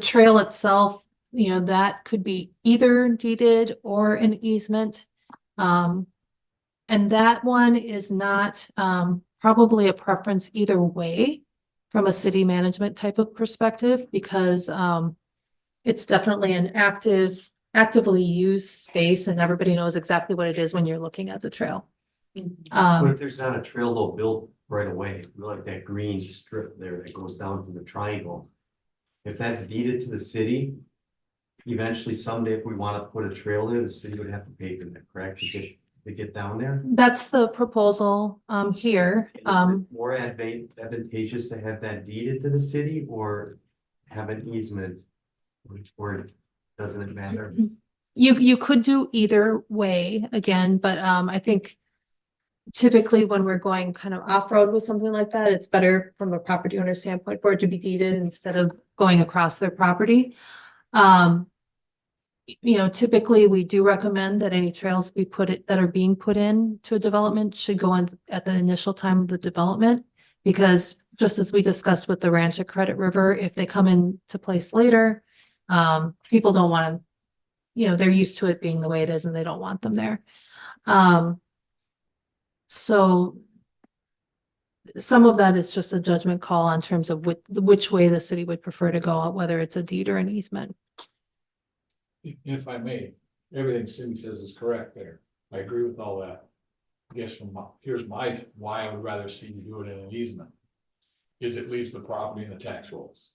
trail itself, that could be either deeded or an easement. And that one is not probably a preference either way from a city management type of perspective, because it's definitely an actively used space and everybody knows exactly what it is when you're looking at the trail. But if there's not a trail though built right away, like that green strip there that goes down to the triangle. If that's deeded to the city, eventually someday if we want to put a trail there, the city would have to pay for that, correct? To get down there? That's the proposal here. Is it more advantageous to have that deeded to the city or have an easement? Or doesn't it matter? You could do either way again, but I think typically when we're going kind of off-road with something like that, it's better from a property owner standpoint for it to be deeded instead of going across their property. Typically we do recommend that any trails that are being put in to a development should go in at the initial time of the development. Because just as we discussed with the Ranch at Credit River, if they come into place later, people don't want to, they're used to it being the way it is and they don't want them there. So some of that is just a judgment call on terms of which way the city would prefer to go, whether it's a deed or an easement. if I may, everything Cindy says is correct there. I agree with all that. I guess here's why I would rather see you do it in an easement. Is it leaves the property in the tax rolls.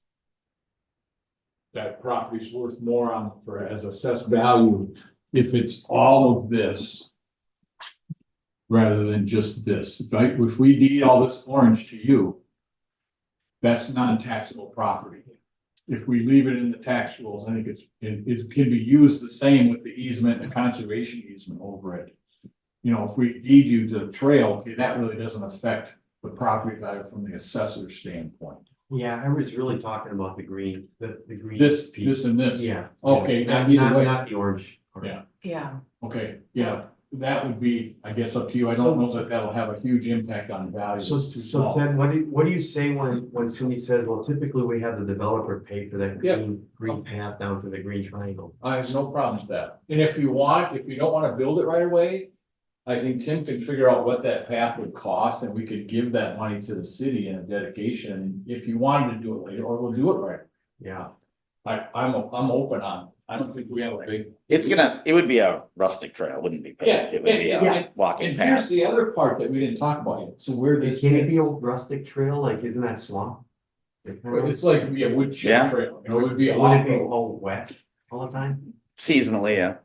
That property's worth more as assessed value if it's all of this. Rather than just this. If we deed all this orange to you. That's non-taxable property. If we leave it in the tax rolls, I think it can be used the same with the easement and conservation easement over it. If we deed you to the trail, okay, that really doesn't affect the property value from the assessor standpoint. Yeah, I was really talking about the green, the green. This piece. and this. Yeah. Okay, Not the orange. Yeah. Yeah. Okay, yeah, that would be, I guess, up to you. I don't know that that'll have a huge impact on value. So, It's too so small. Ted, what do you say when Cindy says, well, typically we have the developer pay for that Yep. green path down to the green triangle? I have no problem with that. And if you don't wanna build it right away, I think Tim can figure out what that path would cost and we could give that money to the city in a dedication. If you wanted to do it later, or we'll do it right. Yeah. I'm open on, I don't think we have a big. It would be a rustic trail, wouldn't be Yeah, paved. It would be yeah. a walking And here's path. the other part that we didn't talk about yet. So where this. Can it be a rustic trail? Like, isn't that swamp? It's like, a wood chip Yeah. trail, it would be. Would it be off-road. all wet all the time? Seasonally, yeah.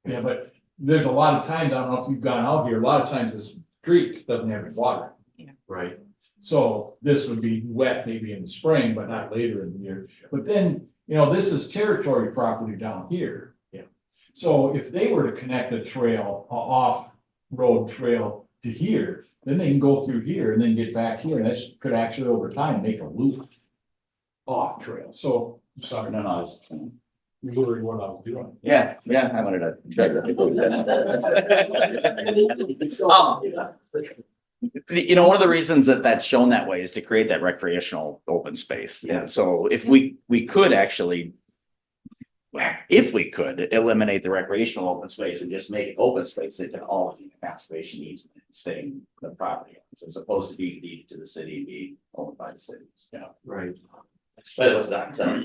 Yeah, but there's a lot of times, I don't know if you've gone out here, a lot of times this creek doesn't have any water. Right. So this would be wet maybe in the spring, but not later in the year. But then, this is territory property down here. Yeah. So if they were to connect a trail, off-road trail to here, then they can go through here and then get back here. And that could actually over time make a loop off trail. So, sorry, no, I was literally what I was doing. Yeah, I wanted to try to. One of the reasons that that's shown that way is to create that recreational open space. And so if we could actually if we could eliminate the recreational open space and just make it open space, it can all be a conservation easement, staying the property. As opposed to being deeded to the city and be owned by the cities. Yeah. Right. But it was not, so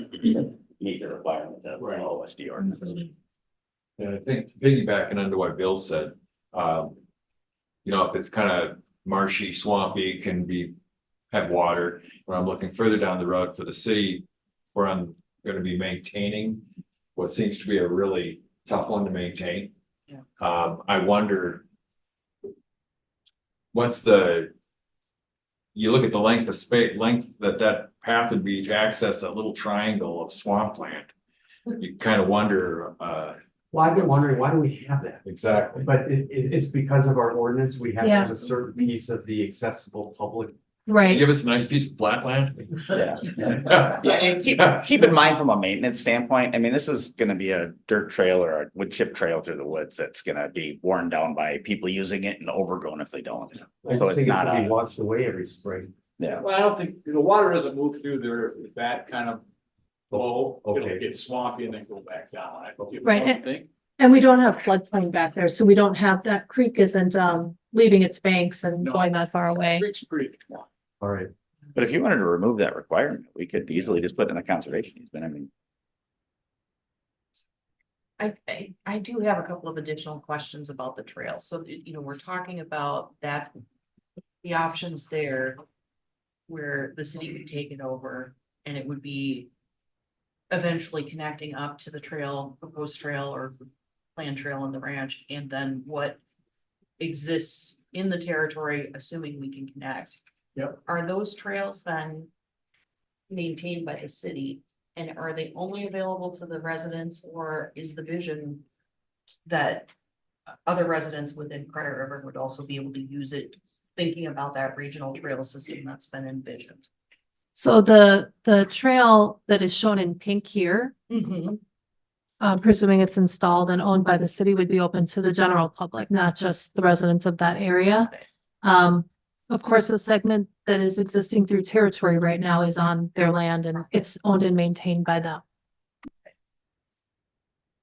meet the requirement of the OSD ordinance. And I think piggybacking onto what Bill said, you know, if it's kind of marshy, swampy, have water. When I'm looking further down the road for the city, where I'm gonna be maintaining what seems to be a really tough one to maintain. Yeah. I wonder. You look at the length that path would be to access that little triangle of swampland. You kind of wonder, Well, I've been wondering, why do we have that? exactly. But it's because of our ordinance, we have Yeah. as a certain piece of the accessible public. Right. Give us a nice piece of flat land. Yeah. Yeah, and keep in mind from a maintenance standpoint, I mean, this is gonna be a dirt trail or a wood chip trail through the woods that's gonna be worn down by people using it and overgrown if they don't. I So just it's think it not could be a, washed away every spring. yeah. Well, I don't think, the water doesn't move through there if that kind of flow, it'll Okay. get swampy and then go back down. I don't Right. think. And we don't have floodplain back there, so we don't have, that creek isn't, leaving its banks and No. going that far away. Creek's pretty. All right. But if you wanted to remove that requirement, we could easily just put it in a conservation easement. I mean, I do have a couple of additional questions about the trail. So, you know, we're talking about that, the options there where the city would take it over and it would be eventually connecting up to the trail, proposed trail or planned trail in the ranch, and then what exists in the territory, assuming we can connect. Yep. Are those trails then maintained by the city? And are they only available to the residents, or is the vision that other residents within Credit River would also be able to use it, thinking about that regional trail system that's been envisioned? So the trail that is shown in pink here, presuming it's installed and owned by the city, would be open to the general public, not just the residents of that area. Of course, the segment that is existing through territory right now is on their land and it's owned and maintained by them.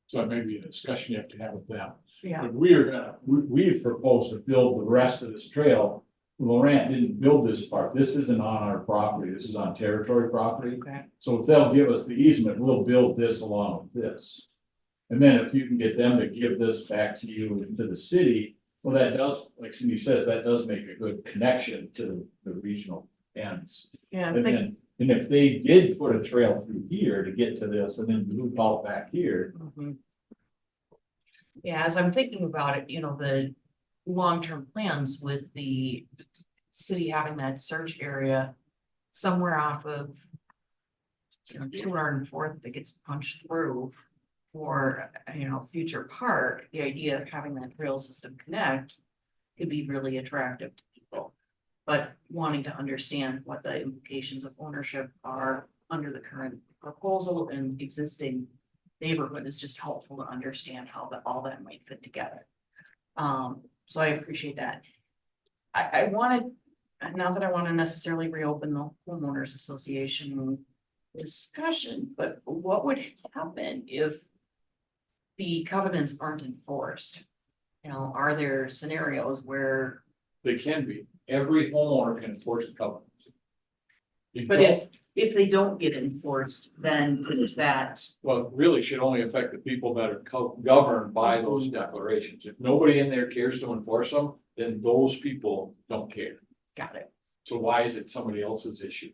So it may be a discussion you have to have with them. Yeah. But we've proposed to build the rest of this trail. Laurent didn't build this part. This isn't on our property. This is on territory property. Okay. So if they'll give us the easement, we'll build this along with this. And then if you can get them to give this back to you and to the city, well, that does, like Cindy says, that does make a good connection to the regional ends. Yeah, And then, and if they did put a trail through here to get to this and then loop out back here, yeah, as I'm thinking about it, you know, the long-term plans with the city having that search area somewhere off of 204th that gets punched through for, future park, the idea of having that trail system connect could be really attractive to people. But wanting to understand what the implications of ownership are under the current proposal and existing neighborhood is just helpful to understand how all that might fit together. So I appreciate that. I wanted, not that I want to necessarily reopen the homeowners association discussion, but what would happen if the covenants aren't enforced? Are there scenarios where, they can be. Every homeowner can enforce the covenant. but if they don't get enforced, then is that, Well, it really should only affect the people that are governed by those declarations. If nobody in there cares to enforce them, then those people don't care. got it? So why is it somebody else's issue?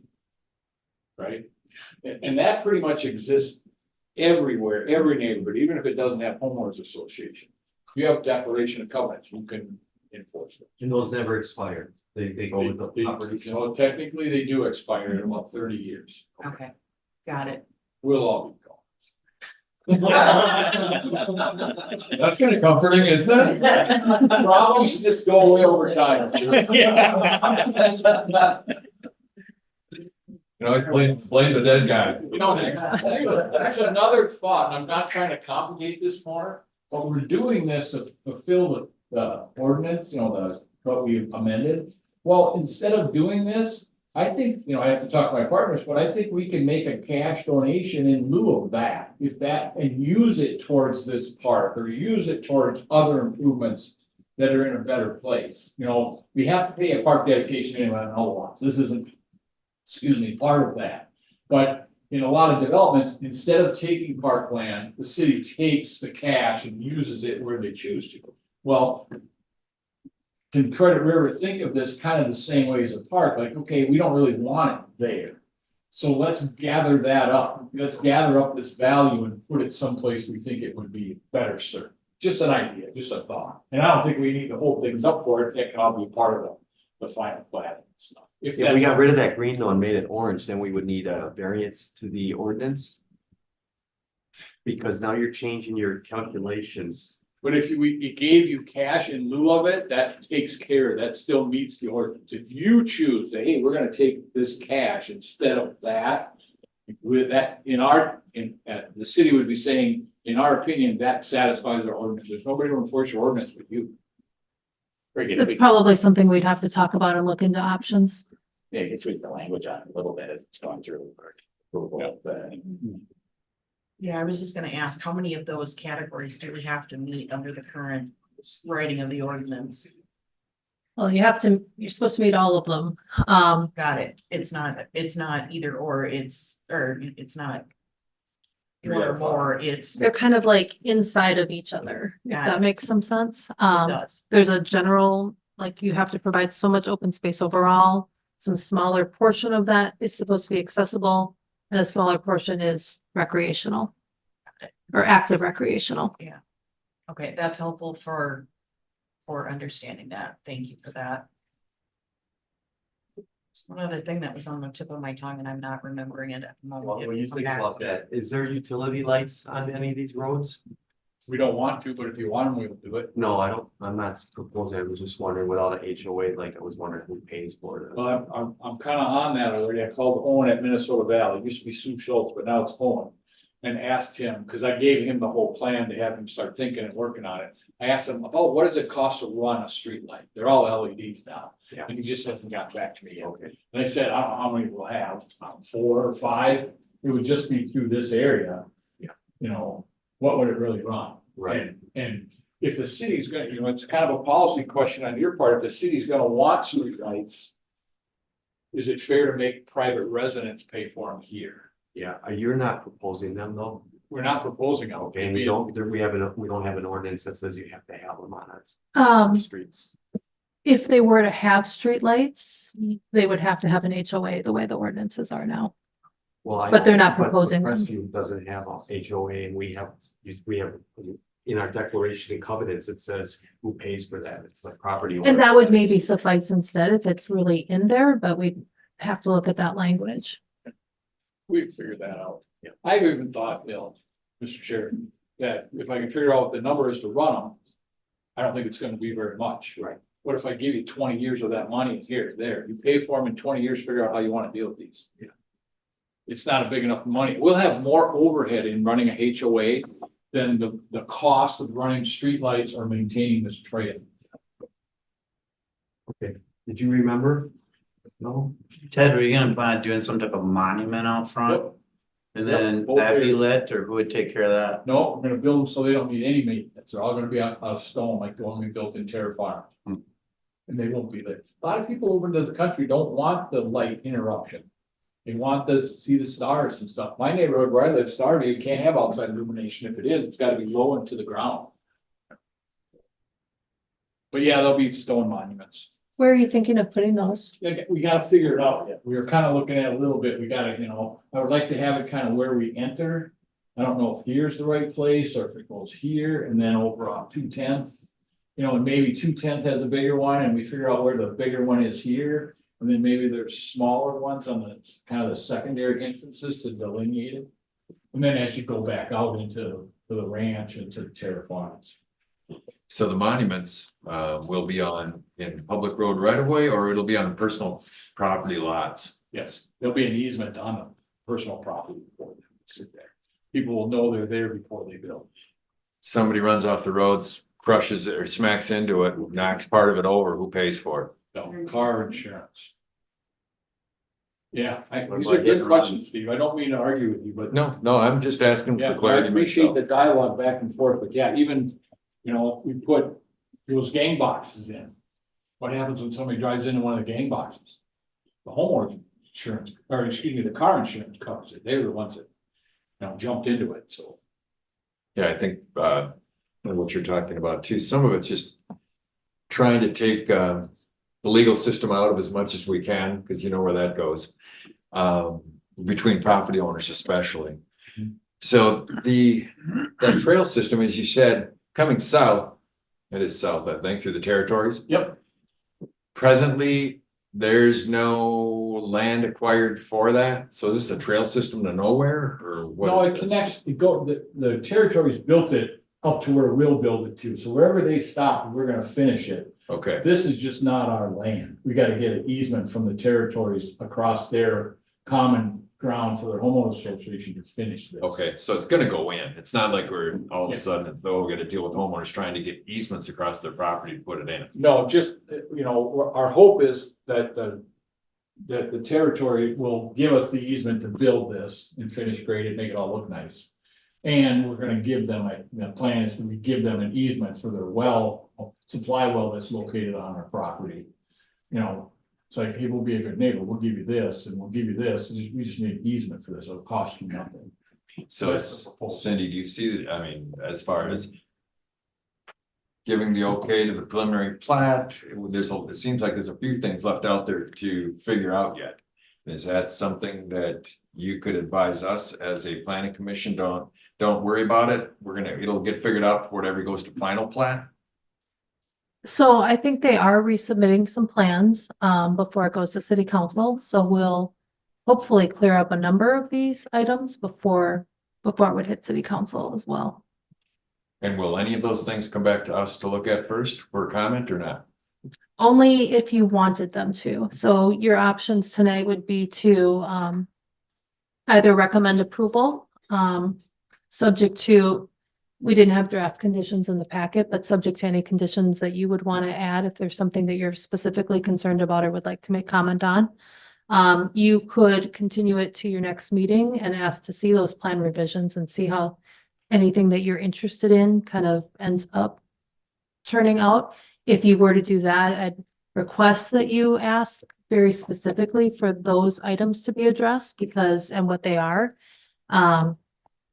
Right? And that pretty much exists everywhere, every neighborhood, even if it doesn't have homeowners association. If you have declaration of covenants, you can enforce them. And those never expire. They go with the properties. Technically, they do expire in about 30 years. Okay, got it. We'll all be gone. That's kind of comforting, isn't it? Problems just go away over time. You know, blame the dead guy. That's another thought, and I'm not trying to complicate this more, but we're doing this to fulfill the ordinance, what we amended. Well, instead of doing this, I think, I have to talk to my partners, but I think we can make a cash donation in lieu of that. if that, and use it towards this park, or use it towards other improvements that are in a better place, you know, we have to pay a park dedication anyway on all lots, this isn't, excuse me, part of that. But in a lot of developments, instead of taking parkland, the city takes the cash and uses it where they choose to. Well, can Credit River think of this kind of the same way as a park, like, okay, we don't really want it there. So let's gather that up, let's gather up this value and put it someplace we think it would be better served. Just an idea, just a thought, and I don't think we need to hold things up for it, that can all be part of the final plan and stuff. If we got rid of that green though and made it orange, then we would need a variance to the ordinance. Because now you're changing your calculations. But if we gave you cash in lieu of it, that takes care, that still meets the ordinance. If you choose, that, hey, we're gonna take this cash instead of that. With that, the city would be saying, in our opinion, that satisfies our ordinance. There's nobody to enforce your ordinance but you. That's probably something we'd have to talk about and look into options. Yeah, you can tweak the language on it a little bit as it's going through. Yeah, I was just gonna ask, how many of those categories do we have to meet under the current writing of the ordinance? Well, you're supposed to meet all of them. Got it. It's not either or, it's not. One or more, it's, They're kind of like inside of each other, if Got that it. makes some sense. it does. There's a general, like you have to provide so much open space overall. Some smaller portion of that is supposed to be accessible and a smaller portion is recreational. Or active recreational. Okay, that's helpful for understanding that. Thank you for that. There's one other thing that was on the tip of my tongue and I'm not remembering it at the moment. When you Come think back about to me. that, is there utility lights on any of these roads? We don't want to, but if you want them, we'll do it. No, I don't, I'm not proposing, I was just wondering without an HOA, like I was wondering who pays for it. Well, I'm kind of on that already. I called Owen at Minnesota Valley. It used to be Sue Schultz, but now it's Owen. And asked him, because I gave him the whole plan to have him start thinking and working on it. I asked him, oh, what does it cost to run a street light? They're all LEDs now. Yeah. And he just hasn't gotten back to me yet. Okay. And I said, I don't know how many we'll have, 4 or 5. It would just be through this area. Yeah. You know, what would it really run? Right. And if the city's gonna, you know, it's kind of a policy question on your part, if the city's gonna want street lights. Is it fair to make private residents pay for them here? Yeah, you're not proposing them though? We're not proposing them. Okay, and we don't have an ordinance that says you have to have them on our streets. If they were to have streetlights, they would have to have an HOA the way the ordinances are now. Well, But they're not proposing them. Crestview doesn't have a HOA and we have in our declaration and covenants, it says who pays for that. It's like property. And that would owners. maybe suffice instead if it's really in there, but we'd have to look at that language. We can figure that out. Yeah. I've even thought, Mr. Chair, that if I can figure out what the number is to run them. I don't think it's gonna be very much. Right. What if I give you 20 years of that money here, there, you pay for them in 20 years, figure out how you wanna deal with these. Yeah. It's not a big enough money. We'll have more overhead in running a HOA than the cost of running streetlights or maintaining this trail. Okay, did you remember? No? Ted, were you gonna plan on doing some type of monument out front? Yep. And Yep, then both that be areas. lit, or who would take care of that? No, we're gonna build them so they don't need any maintenance. They're all gonna be out of stone like the one we built in Terra Farm. Hmm. And they won't be lit. A lot of people over in the country don't want the light interruption. They want to see the stars and stuff. My neighborhood where I live, Starview, you can't have outside illumination. If it is, it's gotta be low into the ground. But yeah, there'll be stone monuments. Where are you thinking of putting those? We gotta figure it out yet. We were kind of looking at it a little bit. We gotta, I would like to have it kind of where we enter. I don't know if here's the right place or if it goes here and then over on 210th. And maybe 210th has a bigger one and we figure out where the bigger one is here. And then maybe there's smaller ones on the kind of the secondary entrances to delineate it. And then as you go back out into the ranch and to Terra Farms. So the monuments will be in public road right of way, or it'll be on personal property lots? Yes, there'll be an easement on the personal property before they sit there. People will know they're there before they build. Somebody runs off the roads, crushes it or smacks into it, knocks part of it over, who pays for it? No, car insurance. Yeah, What these am I are getting good wrong? questions, Steve. I don't mean to argue with you, but. No, I'm just asking Yeah, for I clarity appreciate myself. the dialogue back and forth, but yeah, even, you know, we put those gang boxes in. What happens when somebody drives into one of the gang boxes? The homeowner's insurance, or excuse me, the car insurance covers it. They were the ones that, you know, jumped into it, so. Yeah, I think, what you're talking about too, some of it's just trying to take, the legal system out of as much as we can, because you know where that goes. Between property owners especially. So that trail system, as you said, coming south, it is south, I think, through the territories. Yep. Presently, there's no land acquired for that, so is this a trail system to nowhere, or what? No, is it this? connects, the territories built it up to where we'll build it to. So wherever they stop, we're gonna finish it. Okay, This is just not our land. We gotta get an easement from the territories across their common ground for their homeowners association to finish this. okay, so it's gonna go in, it's not like we're all of a Yeah. sudden, though, we're gonna deal with homeowners trying to get easements across their property to put it in. No, just, you know, our hope is that the territory will give us the easement to build this and finish grade it, make it all look nice. And we're gonna give them, the plan is that we give them an easement for their well, supply well that's located on our property. You know, it's like, hey, we'll be a good neighbor, we'll give you this, and we'll give you this, we just need an easement for this, it'll cost you nothing. So That's the proposal. Cindy, do you see, I mean, as far as giving the okay to the preliminary plat, it seems like there's a few things left out there to figure out yet. Is that something that you could advise us as a planning commission? Don't worry about it. It'll get figured out before it ever goes to final plat. So I think they are resubmitting some plans, before it goes to city council, so we'll hopefully clear up a number of these items before it would hit city council as well. And will any of those things come back to us to look at first for comment or not? Only if you wanted them to. So your options tonight would be to either recommend approval, subject to, we didn't have draft conditions in the packet, but subject to any conditions that you would want to add if there's something that you're specifically concerned about or would like to make comment on. You could continue it to your next meeting and ask to see those plan revisions and see how anything that you're interested in kind of ends up turning out. If you were to do that, I'd request that you ask very specifically for those items to be addressed and what they are.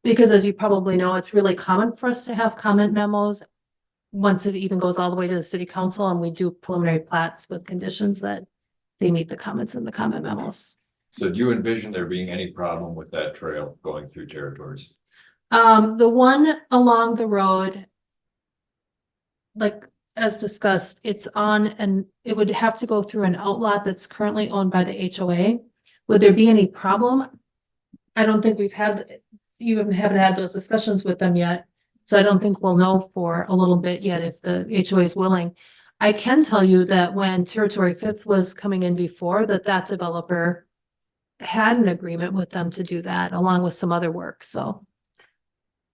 Because as you probably know, it's really common for us to have comment memos once it even goes all the way to the city council, and we do preliminary plats with conditions that they meet the comments in the comment memos. So do you envision there being any problem with that trail going through territories? The one along the road, like as discussed, it's on, and it would have to go through an outlot that's currently owned by the HOA. Would there be any problem? I don't think you haven't had those discussions with them yet. So I don't think we'll know for a little bit yet if the HOA is willing. I can tell you that when Territory Fifth was coming in before, that developer had an agreement with them to do that along with some other work, so.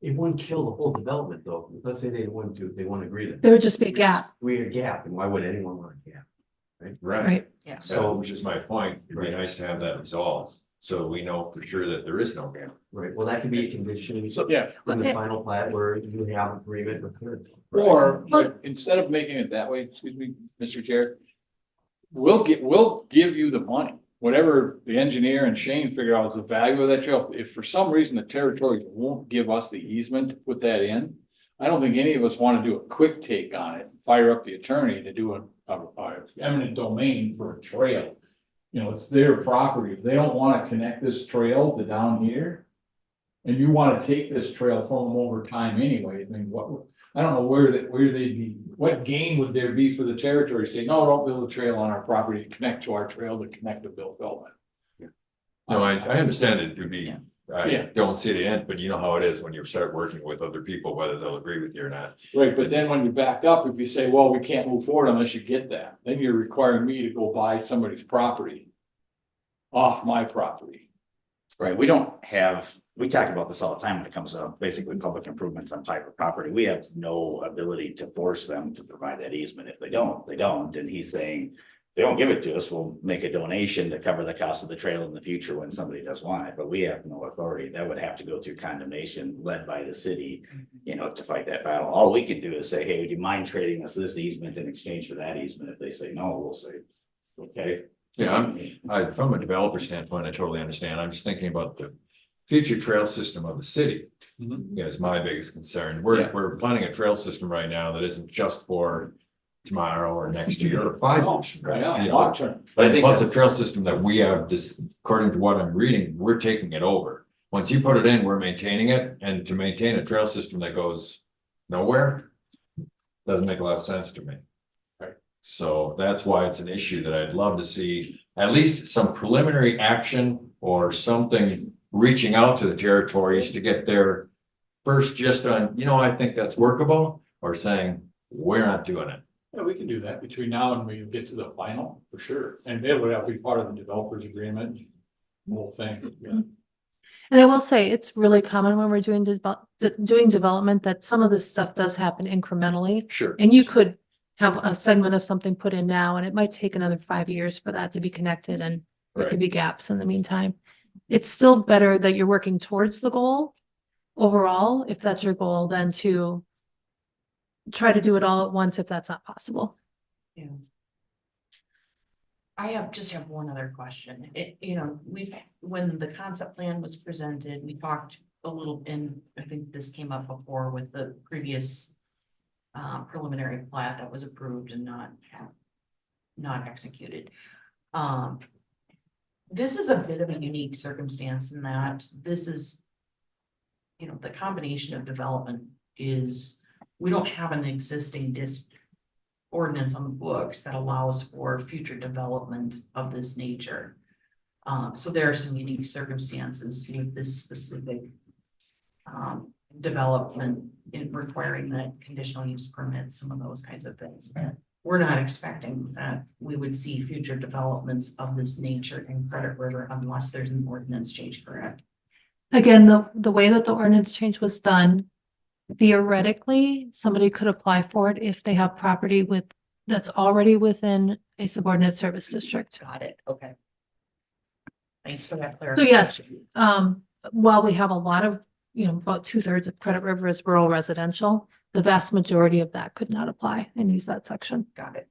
It wouldn't kill the whole development though. Let's say they wouldn't agree to. There would just be a gap, We had a gap, and why would anyone want a gap? right? Yeah. So, which is my point, it'd be nice to have that resolved, so we know for sure that there is no gap. Right, well, that could be a condition So, yeah, in the final plat where you have agreement with her. or instead of making it that way, excuse me, Mr. Chair, we'll give you the money. Whatever the engineer and Shane figure out is the value of that trail. If for some reason the territory won't give us the easement to put that in, I don't think any of us want to do a quick take on it, fire up the attorney to do a eminent domain for a trail. You know, it's their property. If they don't want to connect this trail to down here, and you want to take this trail from them over time anyway, I mean, I don't know where they'd be, what gain would there be for the territory, say, no, don't build a trail on our property to connect to our trail to connect to Bill Feldman. No, I understand it to be, I Yeah. don't see the end, but you know how it is when you start working with other people, whether they'll agree with you or not. Right, but then when you back up, if you say, well, we can't move forward unless you get that, then you're requiring me to go buy somebody's property off my property. Right, we talk about this all the time when it comes to basically public improvements on private property. We have no ability to force them to provide that easement. If they don't, they don't. And he's saying, they don't give it to us, we'll make a donation to cover the cost of the trail in the future when somebody does want it, but we have no authority. That would have to go through condemnation led by the city, you know, to fight that battle. All we can do is say, hey, would you mind trading us this easement in exchange for that easement? If they say no, we'll say, okay. Yeah, from a developer standpoint, I totally understand. I'm just thinking about the future trail system of the city. Is my biggest concern. Yeah. We're planning a trail system right now that isn't just for tomorrow or next year or 5 years. Right? Yeah, You know, long term. I think plus a that's- trail system that we have this, according to what I'm reading, we're taking it over. Once you put it in, we're maintaining it, and to maintain a trail system that goes nowhere doesn't make a lot of sense to me. Right. So that's why it's an issue that I'd love to see at least some preliminary action or something reaching out to the territories to get their first gist on, you know, I think that's workable, or saying, we're not doing it. Yeah, we can do that between now and we get to the final, for sure. And it would have to be part of the developers agreement, the whole thing. Yeah. And I will say, it's really common when we're doing development that some of this stuff does happen incrementally. Sure. And you could have a segment of something put in now, and it might take another 5 years for that to be connected, and there could be gaps in the meantime. It's still better that you're working towards the goal overall, if that's your goal, than to try to do it all at once if that's not possible. Yeah. Just have one other question. When the concept plan was presented, we talked a little, and I think this came up before with the previous preliminary plat that was approved and not executed. This is a bit of a unique circumstance in that this is, the combination of development is, we don't have an existing ordinance on the books that allows for future development of this nature. So there are some unique circumstances with this specific development in requiring that conditional use permit, some of those kinds of things. We're not expecting that we would see future developments of this nature in Credit River unless there's an ordinance change, correct? Again, the way that the ordinance change was done, theoretically, somebody could apply for it if they have property that's already within a subordinate service district. Got it, okay. Thanks for that So clarification. yes, while we have a lot of, about 2/3 of Credit River is rural residential, the vast majority of that could not apply and use that section. Got it.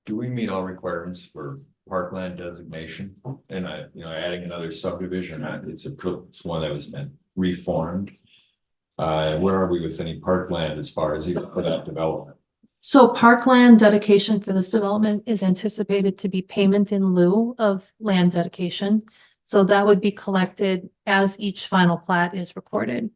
Do we meet all requirements for parkland designation? And adding another subdivision, it's one that was been reformed. Where are we with any parkland as far as even for that development? So parkland dedication for this development is anticipated to be payment in lieu of land dedication. So that would be collected as each final plat is recorded.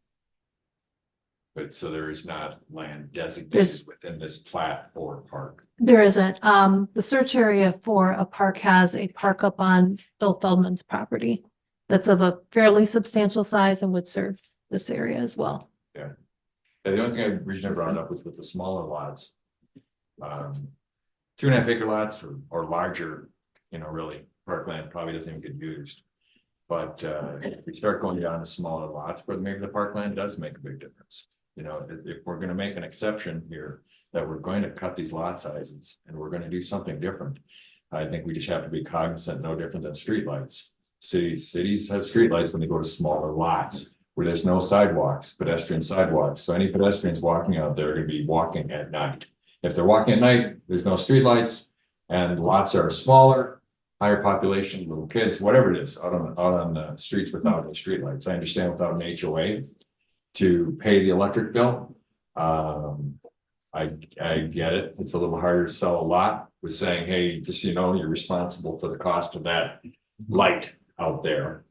But so there is not land designated within this plat for park. There isn't. The search area for a park has a park up on Bill Feldman's property that's of a fairly substantial size and would serve this area as well. Yeah. The only reason I brought it up was with the smaller lots. 2.5 acre lots or larger, really parkland probably doesn't even get used. But if we start going down to smaller lots, but maybe the parkland does make a big difference. If we're going to make an exception here, that we're going to cut these lot sizes and we're going to do something different. I think we just have to be cognizant, no different than streetlights. Cities have streetlights when they go to smaller lots where there's no sidewalks, pedestrian sidewalks. So any pedestrians walking out there are going to be walking at night. If they're walking at night, there's no streetlights and lots are smaller, higher population, little kids, whatever it is, out on the streets without the streetlights. I understand without an HOA to pay the electric bill. I get it. It's a little harder to sell a lot with saying, hey, just you're responsible for the cost of that light out there.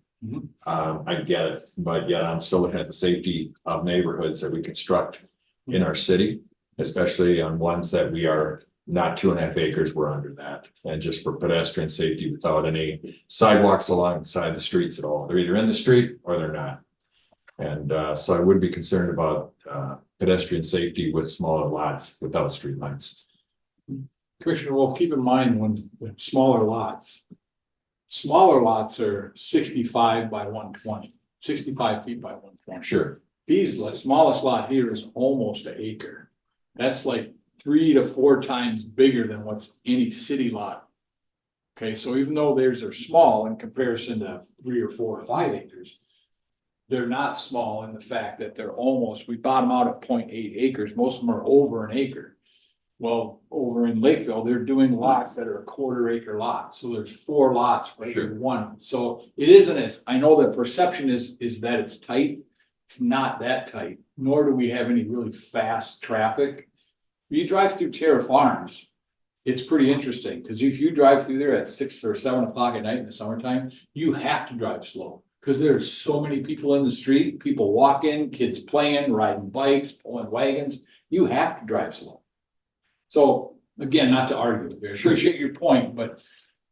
I get it, but yet I'm still looking at the safety of neighborhoods that we construct in our city, especially on ones that we are not 2.5 acres, we're under that. And just for pedestrian safety without any sidewalks alongside the streets at all. They're either in the street or they're not. And so I would be concerned about pedestrian safety with smaller lots without streetlights. Commissioner Wolf, keep in mind when smaller lots are 65 by 120, 65 feet by 120. Sure. The smallest lot here is almost an acre. That's like 3 to 4 times bigger than what's any city lot. Okay, so even though theirs are small in comparison to 3 or 4 or 5 acres, they're not small in the fact that they're almost, we bottom out at 0.8 acres. Most of them are over an acre. Well, over in Lakeville, they're doing lots that are a 1/4 acre lots. So there's 4 lots for every one. So it isn't as, I know the perception is that it's tight. It's not that tight, nor do we have any really fast traffic. You drive through Terra Farms, it's pretty interesting, because if you drive through there at 6 or 7 o'clock at night in the summertime, you have to drive slow. Because there's so many people in the street, people walking, kids playing, riding bikes, pulling wagons, you have to drive slow. So, again, not to argue, I appreciate your point, but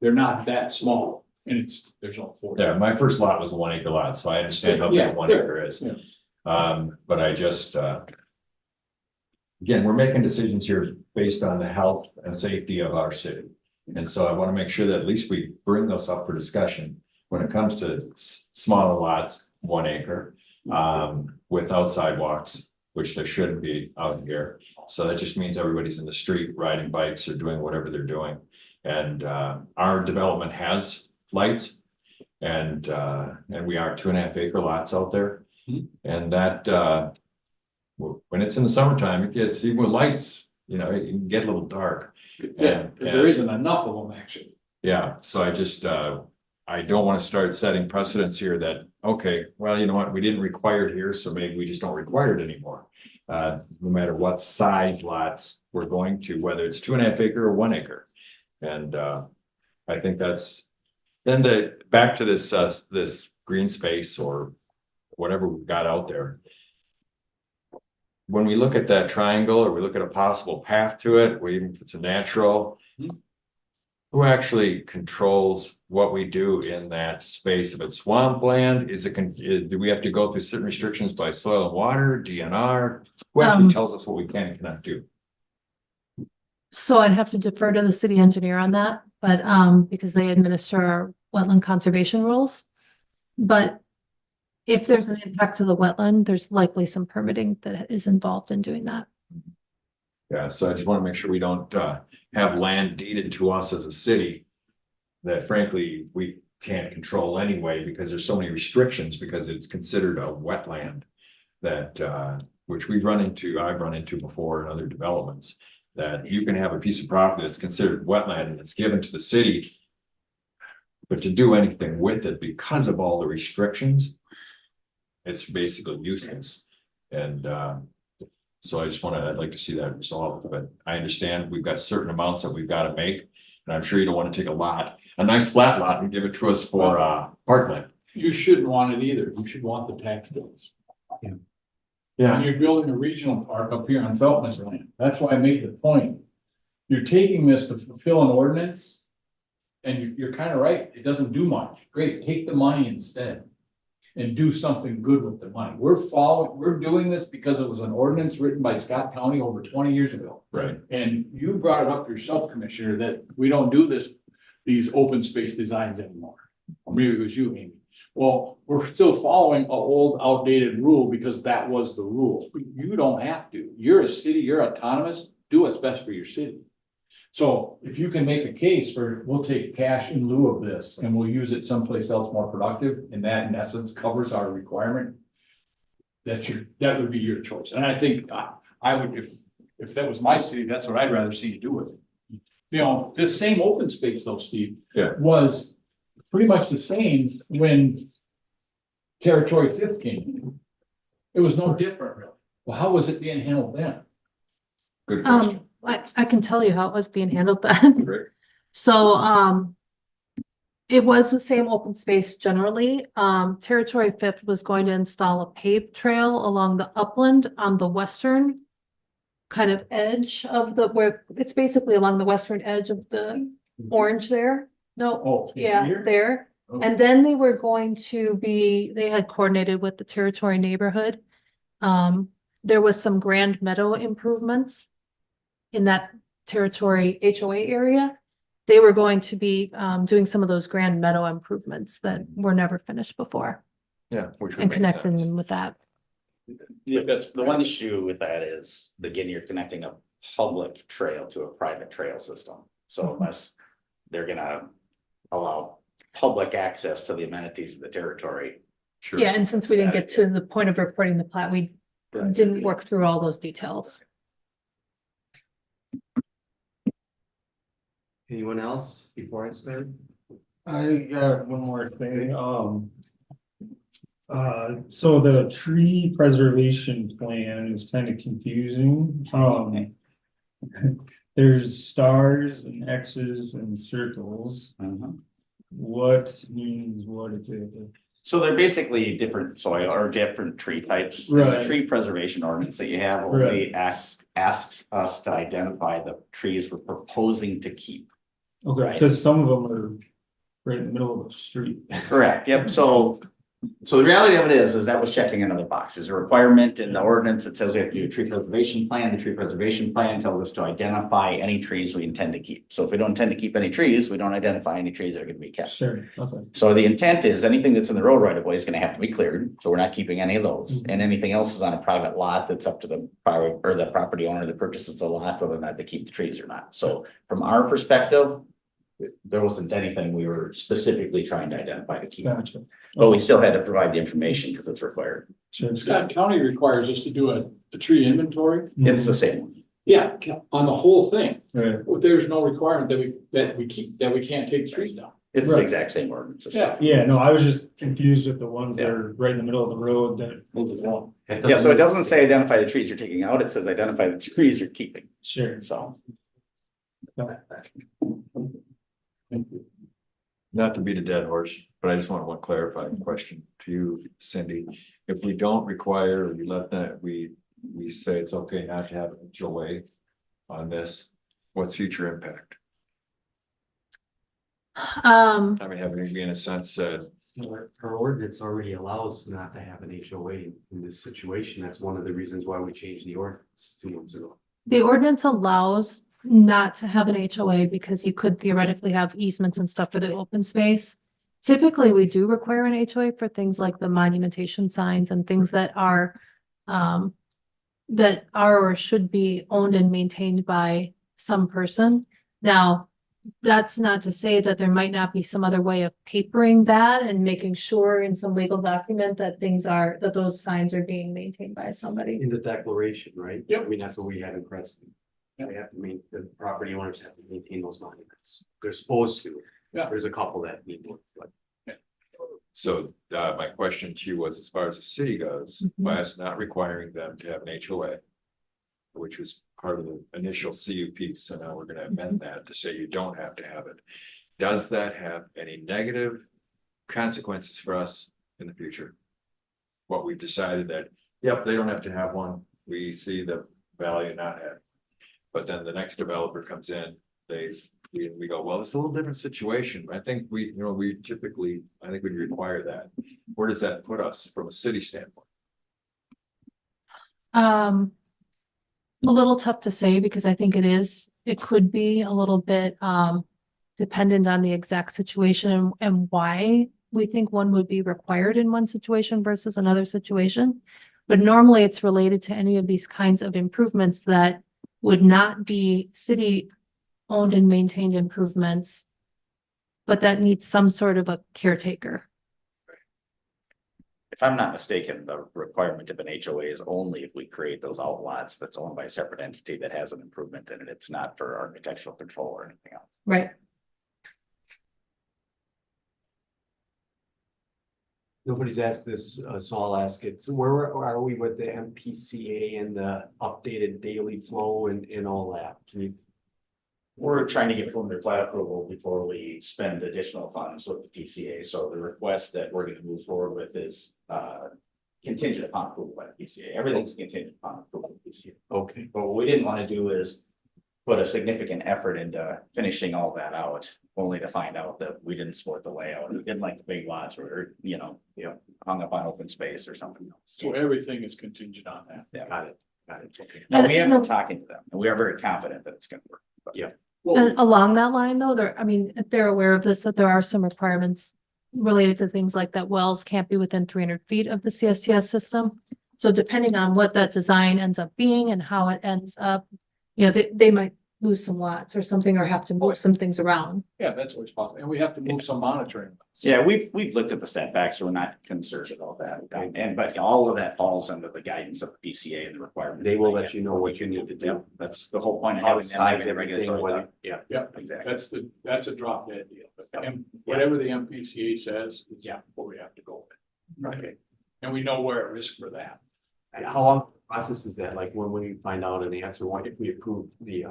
they're not that small, and there's no 4. Yeah, my first lot was a 1 acre lot, so I understand how Yeah, big 1 sure. acre is. Yeah. But I just, again, we're making decisions here based on the health and safety of our city. And so I want to make sure that at least we bring those up for discussion when it comes to smaller lots, 1 acre, without sidewalks, which there shouldn't be out here. So that just means everybody's in the street riding bikes or doing whatever they're doing. And our development has lights. And we are 2.5 acre lots out there. And that when it's in the summertime, it gets, even with lights, you know, it can get a little dark. Yeah, because there isn't enough of them actually. Yeah, so I just I don't want to start setting precedents here that, okay, well, you know what, we didn't require it here, so maybe we just don't require it anymore. No matter what size lots we're going to, whether it's 2.5 acre or 1 acre. And I think that's then back to this this green space or whatever we've got out there. When we look at that triangle or we look at a possible path to it, or even if it's a natural, who actually controls what we do in that space? If it's swampland, do we have to go through certain restrictions by soil and water, DNR? Who actually tells us what we can and cannot do? So I'd have to defer to the city engineer on that, but because they administer our wetland conservation rules. But if there's an impact to the wetland, there's likely some permitting that is involved in doing that. Yeah, so I just want to make sure we don't have land deeded to us as a city that frankly, we can't control anyway, because there's so many restrictions, because it's considered a wetland that which I've run into before in other developments, that you can have a piece of property that's considered wetland and it's given to the city. But to do anything with it because of all the restrictions, it's basically useless. And so I'd like to see that resolved, but I understand we've got certain amounts that we've got to make. And I'm sure you don't want to take a nice flat lot and give it to us for parkland. You shouldn't want it either. You should want the tax bills. Yeah. And you're building a regional park up here on Feltman's land. That's why I made the point. You're taking this to fulfill an ordinance. And you're kind of right. It doesn't do much. Great, take the money instead. And do something good with the money. We're doing this because it was an ordinance written by Scott County over 20 years ago. Right. And you brought it up yourself, Commissioner, that we don't do these open space designs anymore. Or maybe it was you, Amy. Well, we're still following an old outdated rule because that was the rule. You don't have to. You're a city, you're autonomous, do what's best for your city. So if you can make a case for, we'll take cash in lieu of this and we'll use it someplace else more productive, and that in essence covers our requirement. That would be your choice. And I think I would, if that was my city, that's what I'd rather see you do with it. You know, this same open space though, Steve. Yeah. Was pretty much the same when Territory 5th came in. It was no different really. Well, how was it being handled then? Good question. I can tell you how it was being handled then. Great. So, it was the same open space generally. Territory 5th was going to install a paved trail along the upland on the western kind of edge of where it's basically along the western edge of the orange there. No, Oh, yeah, here? there. Okay. And then they were going to they had coordinated with the Territory neighborhood. There was some Grand Meadow improvements in that Territory HOA area. They were going to be doing some of those Grand Meadow improvements that were never finished before Yeah. Which would and make connecting sense. them with that. Yeah, that's the one issue with that is, again, you're connecting a public trail to a private trail system. So unless they're gonna allow public access to the amenities of the territory. Sure. Yeah, and since we didn't get to the point of reporting the plat, we didn't work through all those details. Anyone else before I start? I got one more thing, so the tree preservation plan is kind of confusing, there's stars and X's and circles, what means what exactly? So they're basically different soil or different tree types. And Right. The tree preservation ordinance that you have only asks us to identify the trees we're proposing to keep. Okay, Right. because some of them are right in the middle of the street. Correct, yep, so the reality of it is that was checking another box. There's a requirement in the ordinance that says we have to do a tree preservation plan. The tree preservation plan tells us to identify any trees we intend to keep. So if we don't intend to keep any trees, we don't identify any trees that are gonna be kept. Sure, okay. So the intent is anything that's in the road right of way is gonna have to be cleared, so we're not keeping any of those. And anything else is on a private lot that's up to the private or the property owner that purchases the lot, whether or not they keep the trees or not. So from our perspective, there wasn't anything we were specifically trying to identify to keep, Gotcha. but we still had to provide the information because it's required. Sure. Scott County requires us to do a tree inventory. It's the same one. Yeah, on the whole thing. Right. Well, there's no requirement that we can't take the trees down. It's the Right. exact same ordinance. Yeah. Yeah, no, I was just confused with the ones that are right in the middle of the road that. Yeah, so it doesn't say identify the trees you're taking out, it says identify the trees you're keeping, Sure. so. Not to beat a dead horse, but I just want one clarifying question to you, Cindy. If we don't require, or we let that, we say it's okay not to have an HOA on this, what's future impact? I mean, having it be in a sense that Our ordinance already allows not to have an HOA in this situation. That's one of the reasons why we changed the ordinance 2 months ago. The ordinance allows not to have an HOA because you could theoretically have easements and stuff for the open space. Typically, we do require an HOA for things like the monumentation signs and things that are or should be owned and maintained by some person. Now, that's not to say that there might not be some other way of papering that and making sure in some legal document that that those signs are being maintained by somebody. In the declaration, right? Yep. I mean, that's what we had in Preston. They have to the property owners have to maintain those monuments. They're supposed to. Yeah. There's a couple that need to, but so my question to you was, as far as the city goes, by us not requiring them to have an HOA, which was part of the initial CUP, so now we're gonna amend that to say you don't have to have it. Does that have any negative consequences for us in the future? What we've decided that, yep, they don't have to have one, we see the value in not having. But then the next developer comes in, we go, well, it's a little different situation. I think we typically, I think we'd require that. Where does that put us from a city standpoint? A little tough to say because I think it could be a little bit dependent on the exact situation and why we think one would be required in one situation versus another situation. But normally it's related to any of these kinds of improvements that would not be city owned and maintained improvements, but that needs some sort of a caretaker. If I'm not mistaken, the requirement of an HOA is only if we create those outlots that's owned by a separate entity that has an improvement in it. It's not for architectural control or anything else. Right. nobody's asked this, so I'll ask it. So where are we with the MPCA and the updated daily flow and all that? Can you? We're trying to get preliminary plat approval before we spend additional funds with the PCA. So the request that we're going to move forward with is contingent upon approval by the PCA. Everything's contingent upon approval by the PCA. Okay. But what we didn't want to do is put a significant effort into finishing all that out, only to find out that we didn't support the layout. We didn't like the big lots or, you know, hung up on open space or something else. So everything is contingent on that. Yeah. Got it. Okay. No, we have been talking to them and we are very confident that it's going to work. But Yeah. And along that line, though, they're aware of this, that there are some requirements related to things like that wells can't be within 300 feet of the CSTS system. So depending on what that design ends up being and how it ends up, you know, they might lose some lots or something, or have to move some things around. Yeah, that's what's possible, and we have to move some monitoring. Yeah, we've looked at the setbacks, so we're not concerned about that. And, but all of that falls under the guidance of the PCA and the requirements. They will let you know what you need to Yeah, do. that's the whole point of having them Outside having a everything, regulatory. whether- yeah. Yeah, Exactly. that's a drop dead deal, but whatever the MPCA says, is what we have to go with. Okay. And we know we're at risk for that. And how long process is that? Like when you find out an answer, what if we approve the,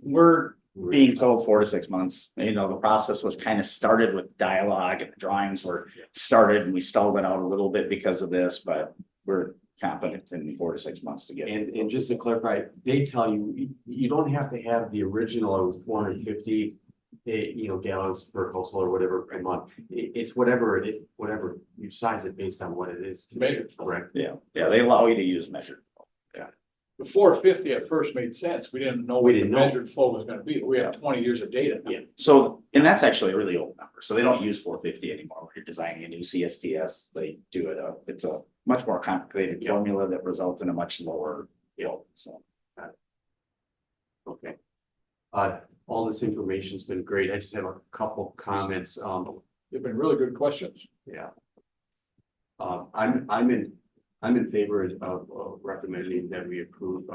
We're being told 4 to 6 months. You know, the process was kind of started with dialogue and the drawings were started and we stalled it out a little bit because of this, but we're confident in 4 to 6 months to get. and just to clarify, they tell you, you don't have to have the original 450 gallons per household or whatever per month. It's whatever you size it based on what it is to Measure. correct? Yeah, they allow you to use measured. The 450 at first made sense. We didn't know We what the didn't know. measured flow was gonna be. We have 20 years of data. Yeah. So, and that's actually a really old number. So they don't use 450 anymore. When you're designing a new CSTS, they do it. It's a much more complicated formula that results in a much lower yield. So. Okay. All this information's been great. I just have a couple comments. They've been really good questions. Yeah. I'm in favor of recommending that we approve,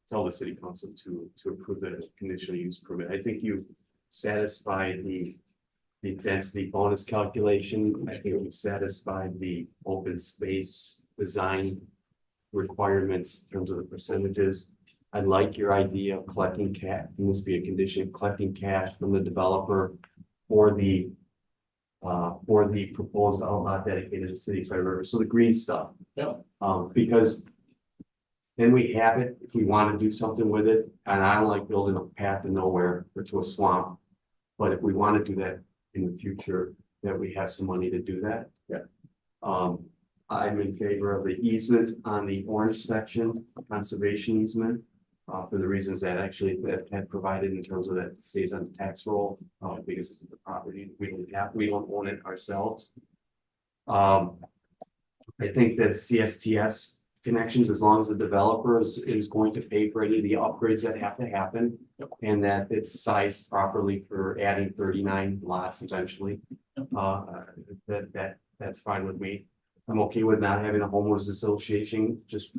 tell the city council to approve the conditional use permit. I think you satisfied the density bonus calculation. I think you satisfied the open space design requirements in terms of the percentages. I like your idea of collecting cash, it must be a condition, collecting cash from the developer for the proposed outlet dedicated to City Fire River, so the green stuff. Yeah. Because then we have it, if we want to do something with it, and I don't like building a path to nowhere or to a swamp. But if we want to do that in the future, that we have some money to do that. Yeah. I'm in favor of the easement on the orange section, conservation easement. For the reasons that actually that had provided in terms of that it stays on the tax roll, because it's the property, we don't own it ourselves. I think that CSTS connections, as long as the developer is going to pay for any of the upgrades that have to happen. And that it's sized properly for adding 39 lots eventually. That's fine with me. I'm okay with not having a homeowners association, just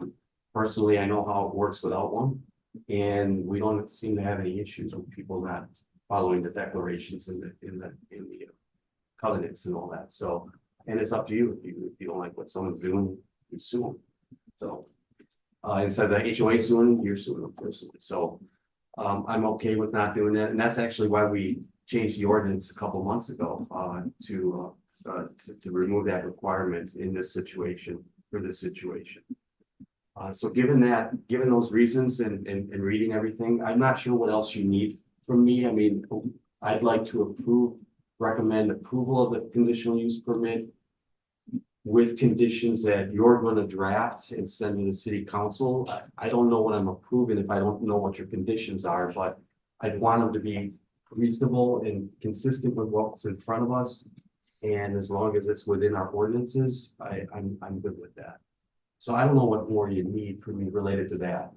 personally, I know how it works without one. And we don't seem to have any issues with people not following the declarations in the covenants and all that, so. And it's up to you, if you don't like what someone's doing, you sue them. So, instead of the HOA suing, you're suing them personally, so. I'm okay with not doing that, and that's actually why we changed the ordinance a couple months ago, to remove that requirement in this situation, for this situation. So given those reasons and reading everything, I'm not sure what else you need from me. I mean, I'd like to recommend approval of the conditional use permit with conditions that you're going to draft and send to the city council. I don't know what I'm approving if I don't know what your conditions are, but I'd want them to be reasonable and consistent with what's in front of us. And as long as it's within our ordinances, I'm good with that. So I don't know what more you need from me related to that.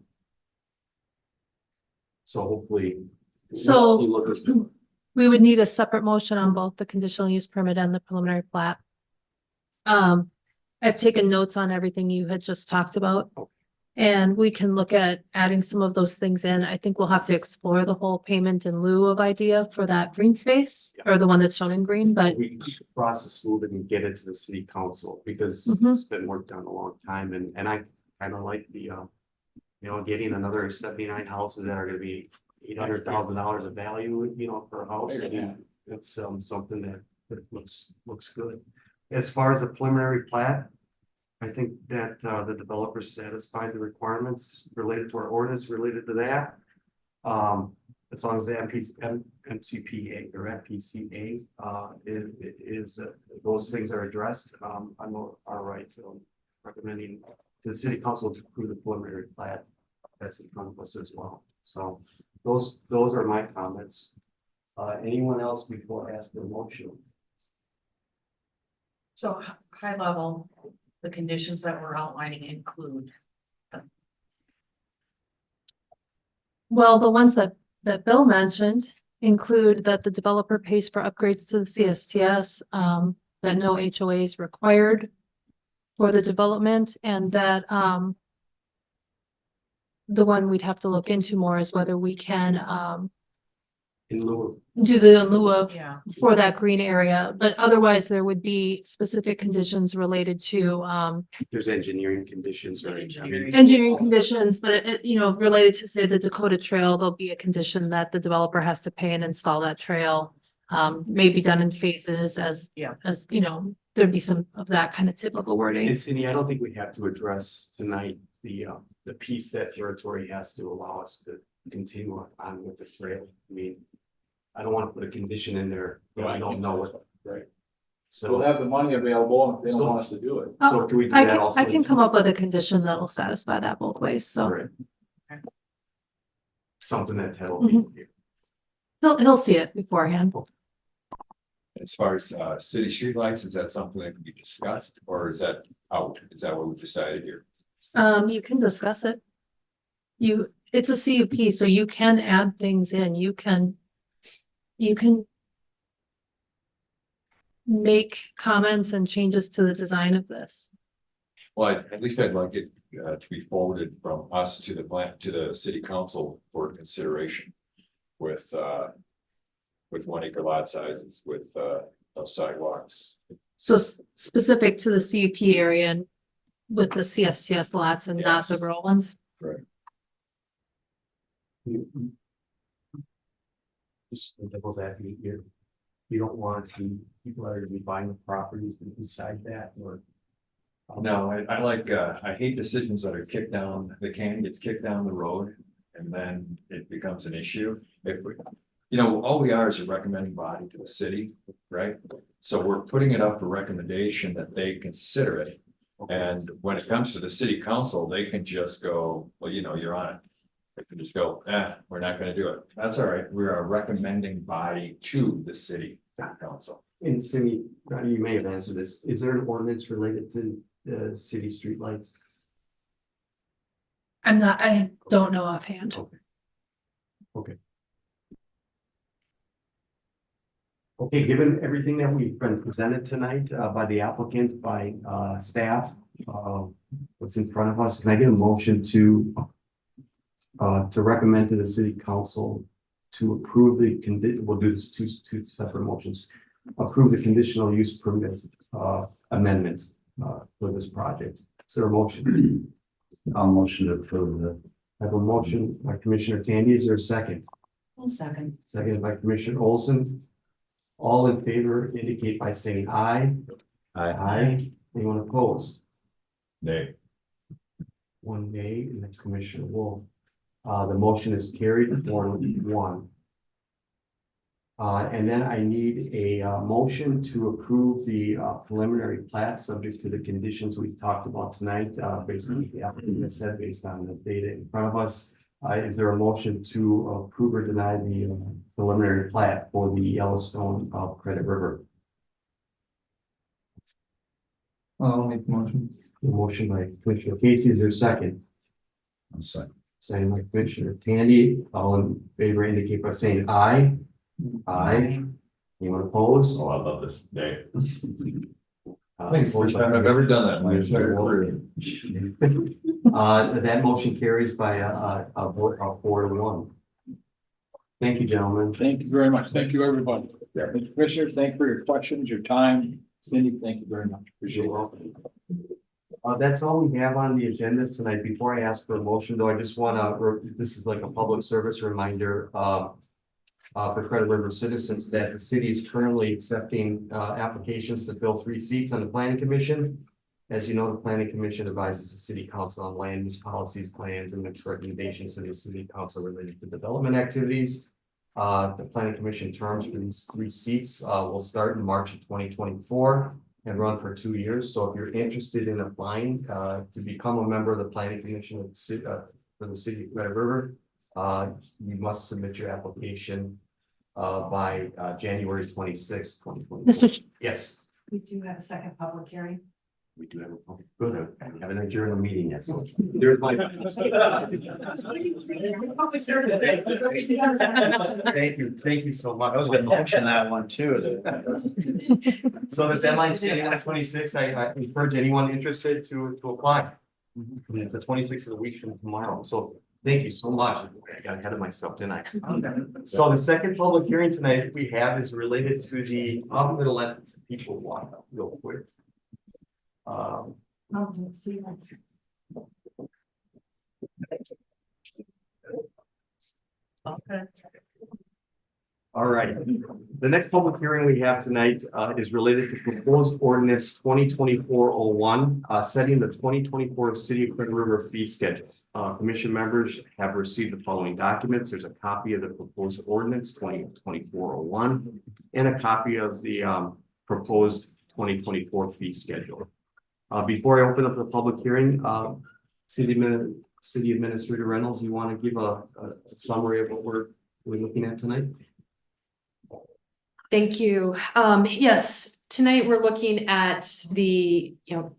So hopefully. So- you look at- We would need a separate motion on both the conditional use permit and the preliminary plat. I've taken notes on everything you had just talked about. And we can look at adding some of those things in. I think we'll have to explore the whole payment in lieu of idea for that green space or the one that's shown in green, but We can keep the process moving and get it to the city council because Mhm. it's been worked on a long time and I kind of like the, getting another 79 houses that are gonna be $800,000 of value, per house. And it's something that looks good. As far as the preliminary plat, I think that the developer satisfied the requirements related to our ordinance related to that. As long as the MCPA or MPCA is those things are addressed, I'm all right. Recommending to the city council to approve the preliminary plat that's in front of us as well. So those are my comments. Anyone else before I ask for a motion? So high level, the conditions that we're outlining include Well, the ones that Bill mentioned include that the developer pays for upgrades to the CSTS, that no HOA is required for the development, and that, the one we'd have to look into more is whether we can, In lieu do the in lieu of Yeah. for that green area, but otherwise there would be specific conditions related to, of, there's engineering conditions, right? I mean, engineering conditions, but related to say the Dakota Trail, there'll be a condition that the developer has to pay and install that trail. May be done in phases Yeah. as, there'd be some of that kind of typical wording. It's, and I don't think we have to address tonight the piece that territory has to allow us to continue on with the trail. I mean, I don't want to put a condition in there that I don't know what. Right. So, We'll have the money available and if they don't want us to do it. so can we do I that can, also? I can come up with a condition that'll satisfy that both ways, so Right. Something that Ted will Mhm. be. he'll see it beforehand. As far as city streetlights, is that something that can be discussed or is that out? Is that what we decided here? You can discuss it. It's a CUP, so you can add things in, you can make comments and changes to the design of this. Well, at least I'd like it to be forwarded from us to the plant, to the city council for consideration. With 1 acre lot sizes, with no sidewalks. So specific to the CUP area and with the CSTS lots and not the Yes. rural ones. Just the devil's advocate here. You don't want to, people are gonna be buying the properties to decide that or. No, I like, I hate decisions that are kicked down, the can gets kicked down the road and then it becomes an issue. If we, all we are is a recommending body to the city, right? So we're putting it up for recommendation that they consider it. And when it comes to the city council, they can just go, well, you're on it. They can just go, we're not gonna do it. That's all right. We're a recommending body to the city council. In city, you may have answered this, is there an ordinance related to the city streetlights? I don't know offhand. Okay, given everything that we've been presented tonight by the applicant, by staff, what's in front of us, can I get a motion to recommend to the city council to approve we'll do this two separate motions. Approve the conditional use permit amendment for this project. Is there a motion? I'll motion to approve the. I have a motion by Commissioner Tandy. Is there a second? 1 second. Seconded by Commissioner Olson. All in favor indicate by saying aye. Aye. Anyone opposed? Nay. One nay, and that's Commissioner Wolf. The motion is carried 4-1. And then I need a motion to approve the preliminary plat subject to the conditions we've talked about tonight, based on the applicant has said, based on the data in front of us. Is there a motion to approve or deny the preliminary plat for the Yellowstone Credit River? I'll make the motion. The motion by Commissioner Casey, is there a second? I'll second. Second by Commissioner Tandy. All in favor indicate by saying aye. Aye. Anyone opposed? Oh, I love this day. First time I've ever done that in my entire career. That motion carries by a vote of 4-1. Thank you, gentlemen. Thank you very much. Thank you, everybody. Commissioner, thank you for your questions, your time. Cindy, thank you very much. Appreciate it. That's all we have on the agenda tonight. Before I ask for a motion, though, I just want to, this is like a public service reminder for Credit River citizens that the city is currently accepting applications to fill 3 seats on the planning commission. As you know, the planning commission advises the city council on land use policies, plans, and makes recommendations to the city council related to development activities. The planning commission terms for these 3 seats will start in March of 2024 and run for 2 years. So if you're interested in applying to become a member of the planning commission for the city of Red River, you must submit your application by January 26th, 2020. Mr. Yes. We do have a second public hearing. We do have a public, good, I haven't adjourned the meeting yet, so there's my. Thank you so much. That was a good motion, that one too. So the deadline's January 26th. I encourage anyone interested to apply. It's the 26th of the week from tomorrow, so thank you so much. I got ahead of myself, didn't I? So the second public hearing tonight we have is related to the, I'm gonna let people walk up real quick. Okay. All right, the next public hearing we have tonight is related to proposed ordinance 2024-01, setting the 2024 City of Clinton River fee schedule. Commission members have received the following documents. There's a copy of the proposed ordinance 2024-01 and a copy of the proposed 2024 fee schedule. Before I open up the public hearing, City Administrator Reynolds, you want to give a summary of what we're looking at tonight? Thank you. Yes, tonight we're looking at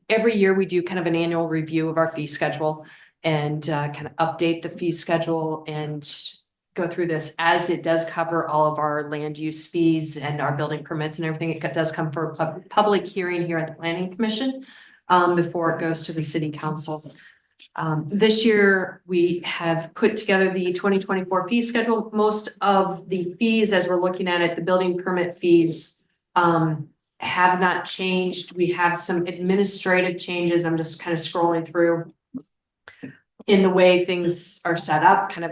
every year we do kind of an annual review of our fee schedule and kind of update the fee schedule and go through this as it does cover all of our land use fees and our building permits and everything. It does come for a public hearing here at the Planning Commission before it goes to the City Council. This year, we have put together the 2024 fee schedule. Most of the fees, as we're looking at it, the building permit fees have not changed. We have some administrative changes. I'm just kind of scrolling through in the way things are set up, kind of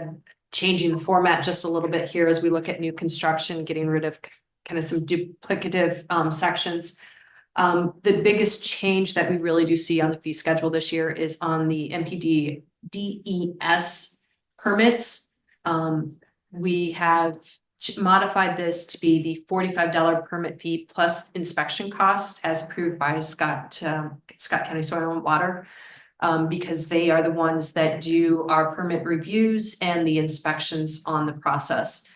changing the format just a little bit here as we look at new construction, getting rid of kind of some duplicative sections. The biggest change that we really do see on the fee schedule this year is on the MPD DES permits. We have modified this to be the $45 permit fee plus inspection cost as approved by Scott County Soil and Water, because they are the ones that do our permit reviews and the inspections on the process.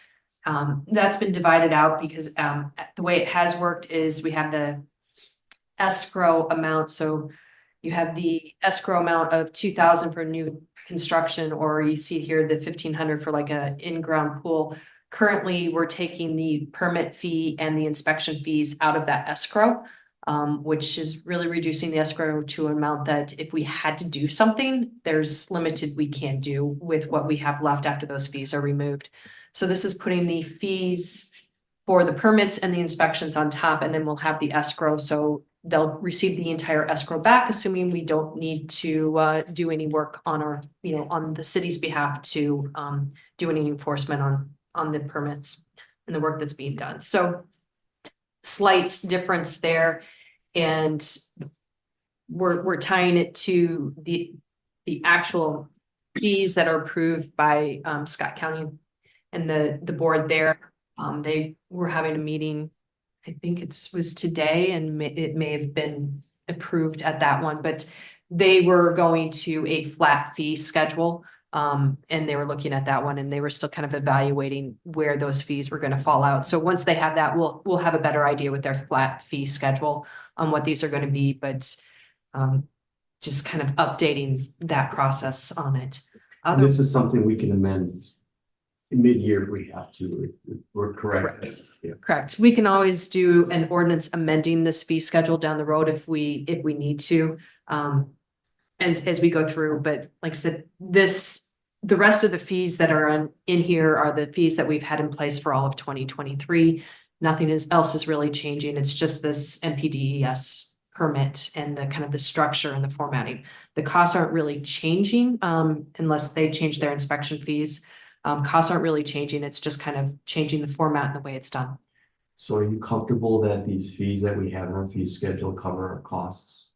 That's been divided out because the way it has worked is we have the escrow amount. So you have the escrow amount of 2,000 for new construction, or you see here the 1,500 for like a in-ground pool. Currently, we're taking the permit fee and the inspection fees out of that escrow, which is really reducing the escrow to an amount that if we had to do something, there's limited we can do with what we have left after those fees are removed. So this is putting the fees for the permits and the inspections on top, and then we'll have the escrow. So they'll receive the entire escrow back, assuming we don't need to do any work on our, on the city's behalf to do any enforcement on the permits and the work that's being done. So slight difference there. And we're tying it to the actual fees that are approved by Scott County and the board there. They were having a meeting, I think it was today, and it may have been approved at that one, but they were going to a flat fee schedule. And they were looking at that one, and they were still kind of evaluating where those fees were going to fall out. So once they have that, we'll have a better idea with their flat fee schedule on what these are going to be, but just kind of updating that process on it. And this is something we can amend mid-year if we have to. We're correct. Yeah. Correct. We can always do an ordinance amending this fee schedule down the road if we need to, as we go through. But like I said, the rest of the fees that are in here are the fees that we've had in place for all of 2023. Nothing else is really changing. It's just this MPDES permit and the kind of the structure and the formatting. The costs aren't really changing unless they change their inspection fees. Costs aren't really changing. It's just kind of changing the format and the way it's done. So are you comfortable that these fees that we have in our fee schedule cover our costs?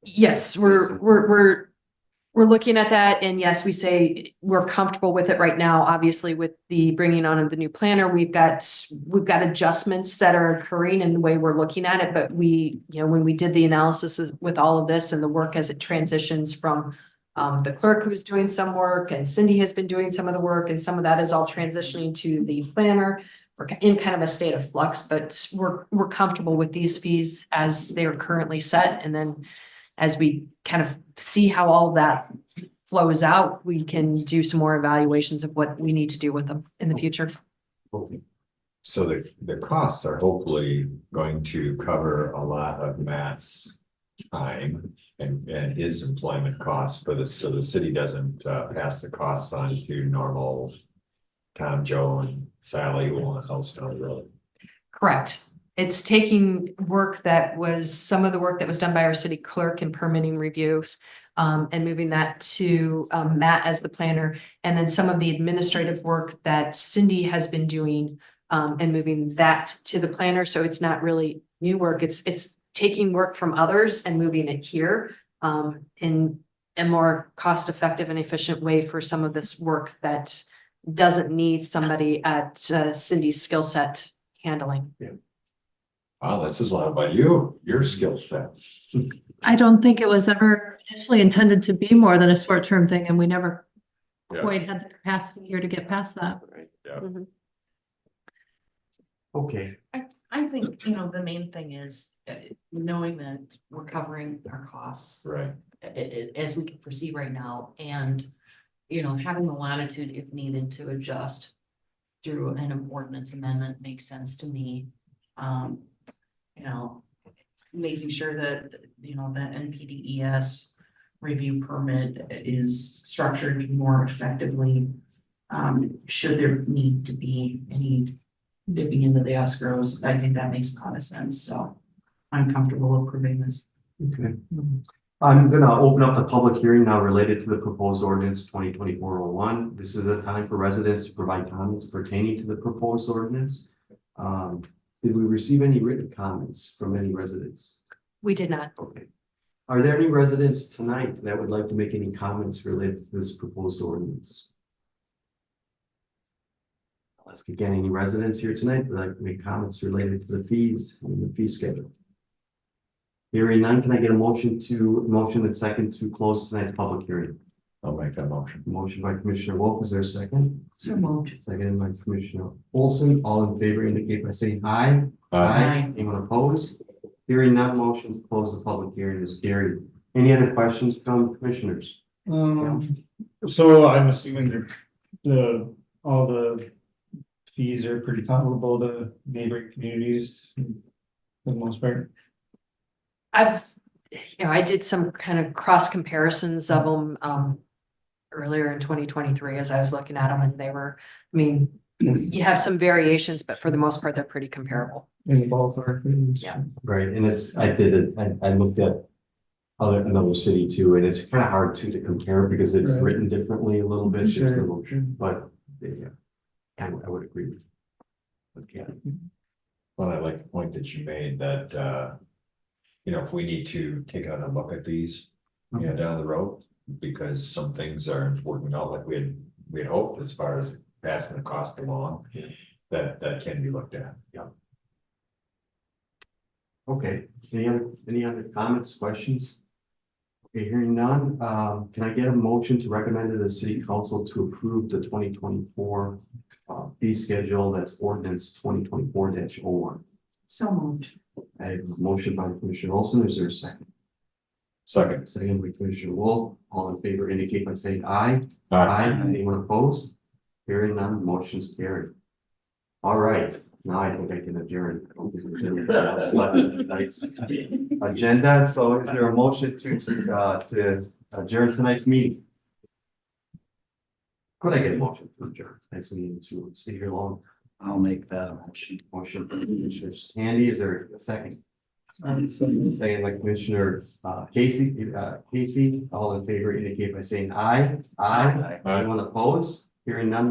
Yes, we're looking at that, and yes, we say we're comfortable with it right now. Obviously, with the bringing on of the new planner, we've got adjustments that are occurring in the way we're looking at it. But when we did the analysis with all of this and the work as it transitions from the clerk who's doing some work, and Cindy has been doing some of the work, and some of that is all transitioning to the planner. we're in kind of a state of flux, but we're comfortable with these fees as they are currently set. And then as we kind of see how all that flows out, we can do some more evaluations of what we need to do with them in the future. So the costs are hopefully going to cover a lot of Matt's time and his employment costs for this, so the city doesn't pass the costs on to normal Tom, Joe, and Sally who want a house down the road. Correct. It's taking work that was, some of the work that was done by our city clerk in permitting reviews, and moving that to Matt as the planner, and then some of the administrative work that Cindy has been doing, and moving that to the planner. So it's not really new work. It's taking work from others and moving it here, in a more cost-effective and efficient way for some of this work that doesn't need somebody at Cindy's skill set handling. Wow, that says a lot about you, your skill set. I don't think it was ever initially intended to be more than a short-term thing, and we never Yeah. quite had the capacity here to get past that. Yeah. Okay, I think, you know, the main thing is knowing that we're covering our costs. Right. As we can foresee right now, and, you know, having the latitude if needed to adjust through an ordinance amendment makes sense to me. You know, making sure that, you know, the NPDES review permit is structured more effectively. Should there need to be any dipping into the escrows, I think that makes a lot of sense, so I'm comfortable approving this. okay. I'm gonna open up the public hearing now related to the proposed ordinance 2024-01. This is a time for residents to provide comments pertaining to the proposed ordinance. Did we receive any written comments from any residents? We did not. Okay. Are there any residents tonight that would like to make any comments related to this proposed ordinance? Let's again, any residents here tonight that like to make comments related to the fees and the fee schedule? Hearing none, can I get a motion and second to close tonight's public hearing? I'll make that motion. Motion by Commissioner Wolf, is there a second? So moved. Seconded by Commissioner Olson, all in favor indicate by saying aye. Aye. Anyone opposed? Hearing none, motion to close the public hearing is carried. Any other questions from commissioners? So I'm assuming all the fees are pretty comparable to neighboring communities for the most part. I did some kind of cross comparisons of them, earlier in 2023 as I was looking at them, and they were, I mean, you have some variations, but for the most part, they're pretty comparable. In the ballpark. Yeah. Right, and I looked at another city too, and it's kind of hard to compare because it's Right. written differently a little bit. Sure. But, yeah, I would agree with. Okay. Well, I like the point that you made that, you know, if we need to take another look at these, you know, down the road, because some things aren't working out like we had hoped as far as passing the cost along, that can be looked at. Yeah. Okay, any other comments, questions? Okay, hearing none, can I get a motion to recommend to the city council to approve the 2024 fee schedule, that's ordinance 2024-01? So moved. I have a motion by Commissioner Olson, is there a second? Second. Second by Commissioner Wolf, all in favor indicate by saying aye. Aye. Anyone opposed? Hearing none, motion's carried. All right, now I think I can adjourn. I don't think there's anything else left in tonight's agenda, so is there a motion to adjourn tonight's meeting? Could I get a motion to adjourn tonight's meeting to stay here long? I'll make that motion. Motion from Commissioner Handy, is there a second? Second by Commissioner Casey, all in favor indicate by saying aye. Aye. Anyone opposed? Hearing none,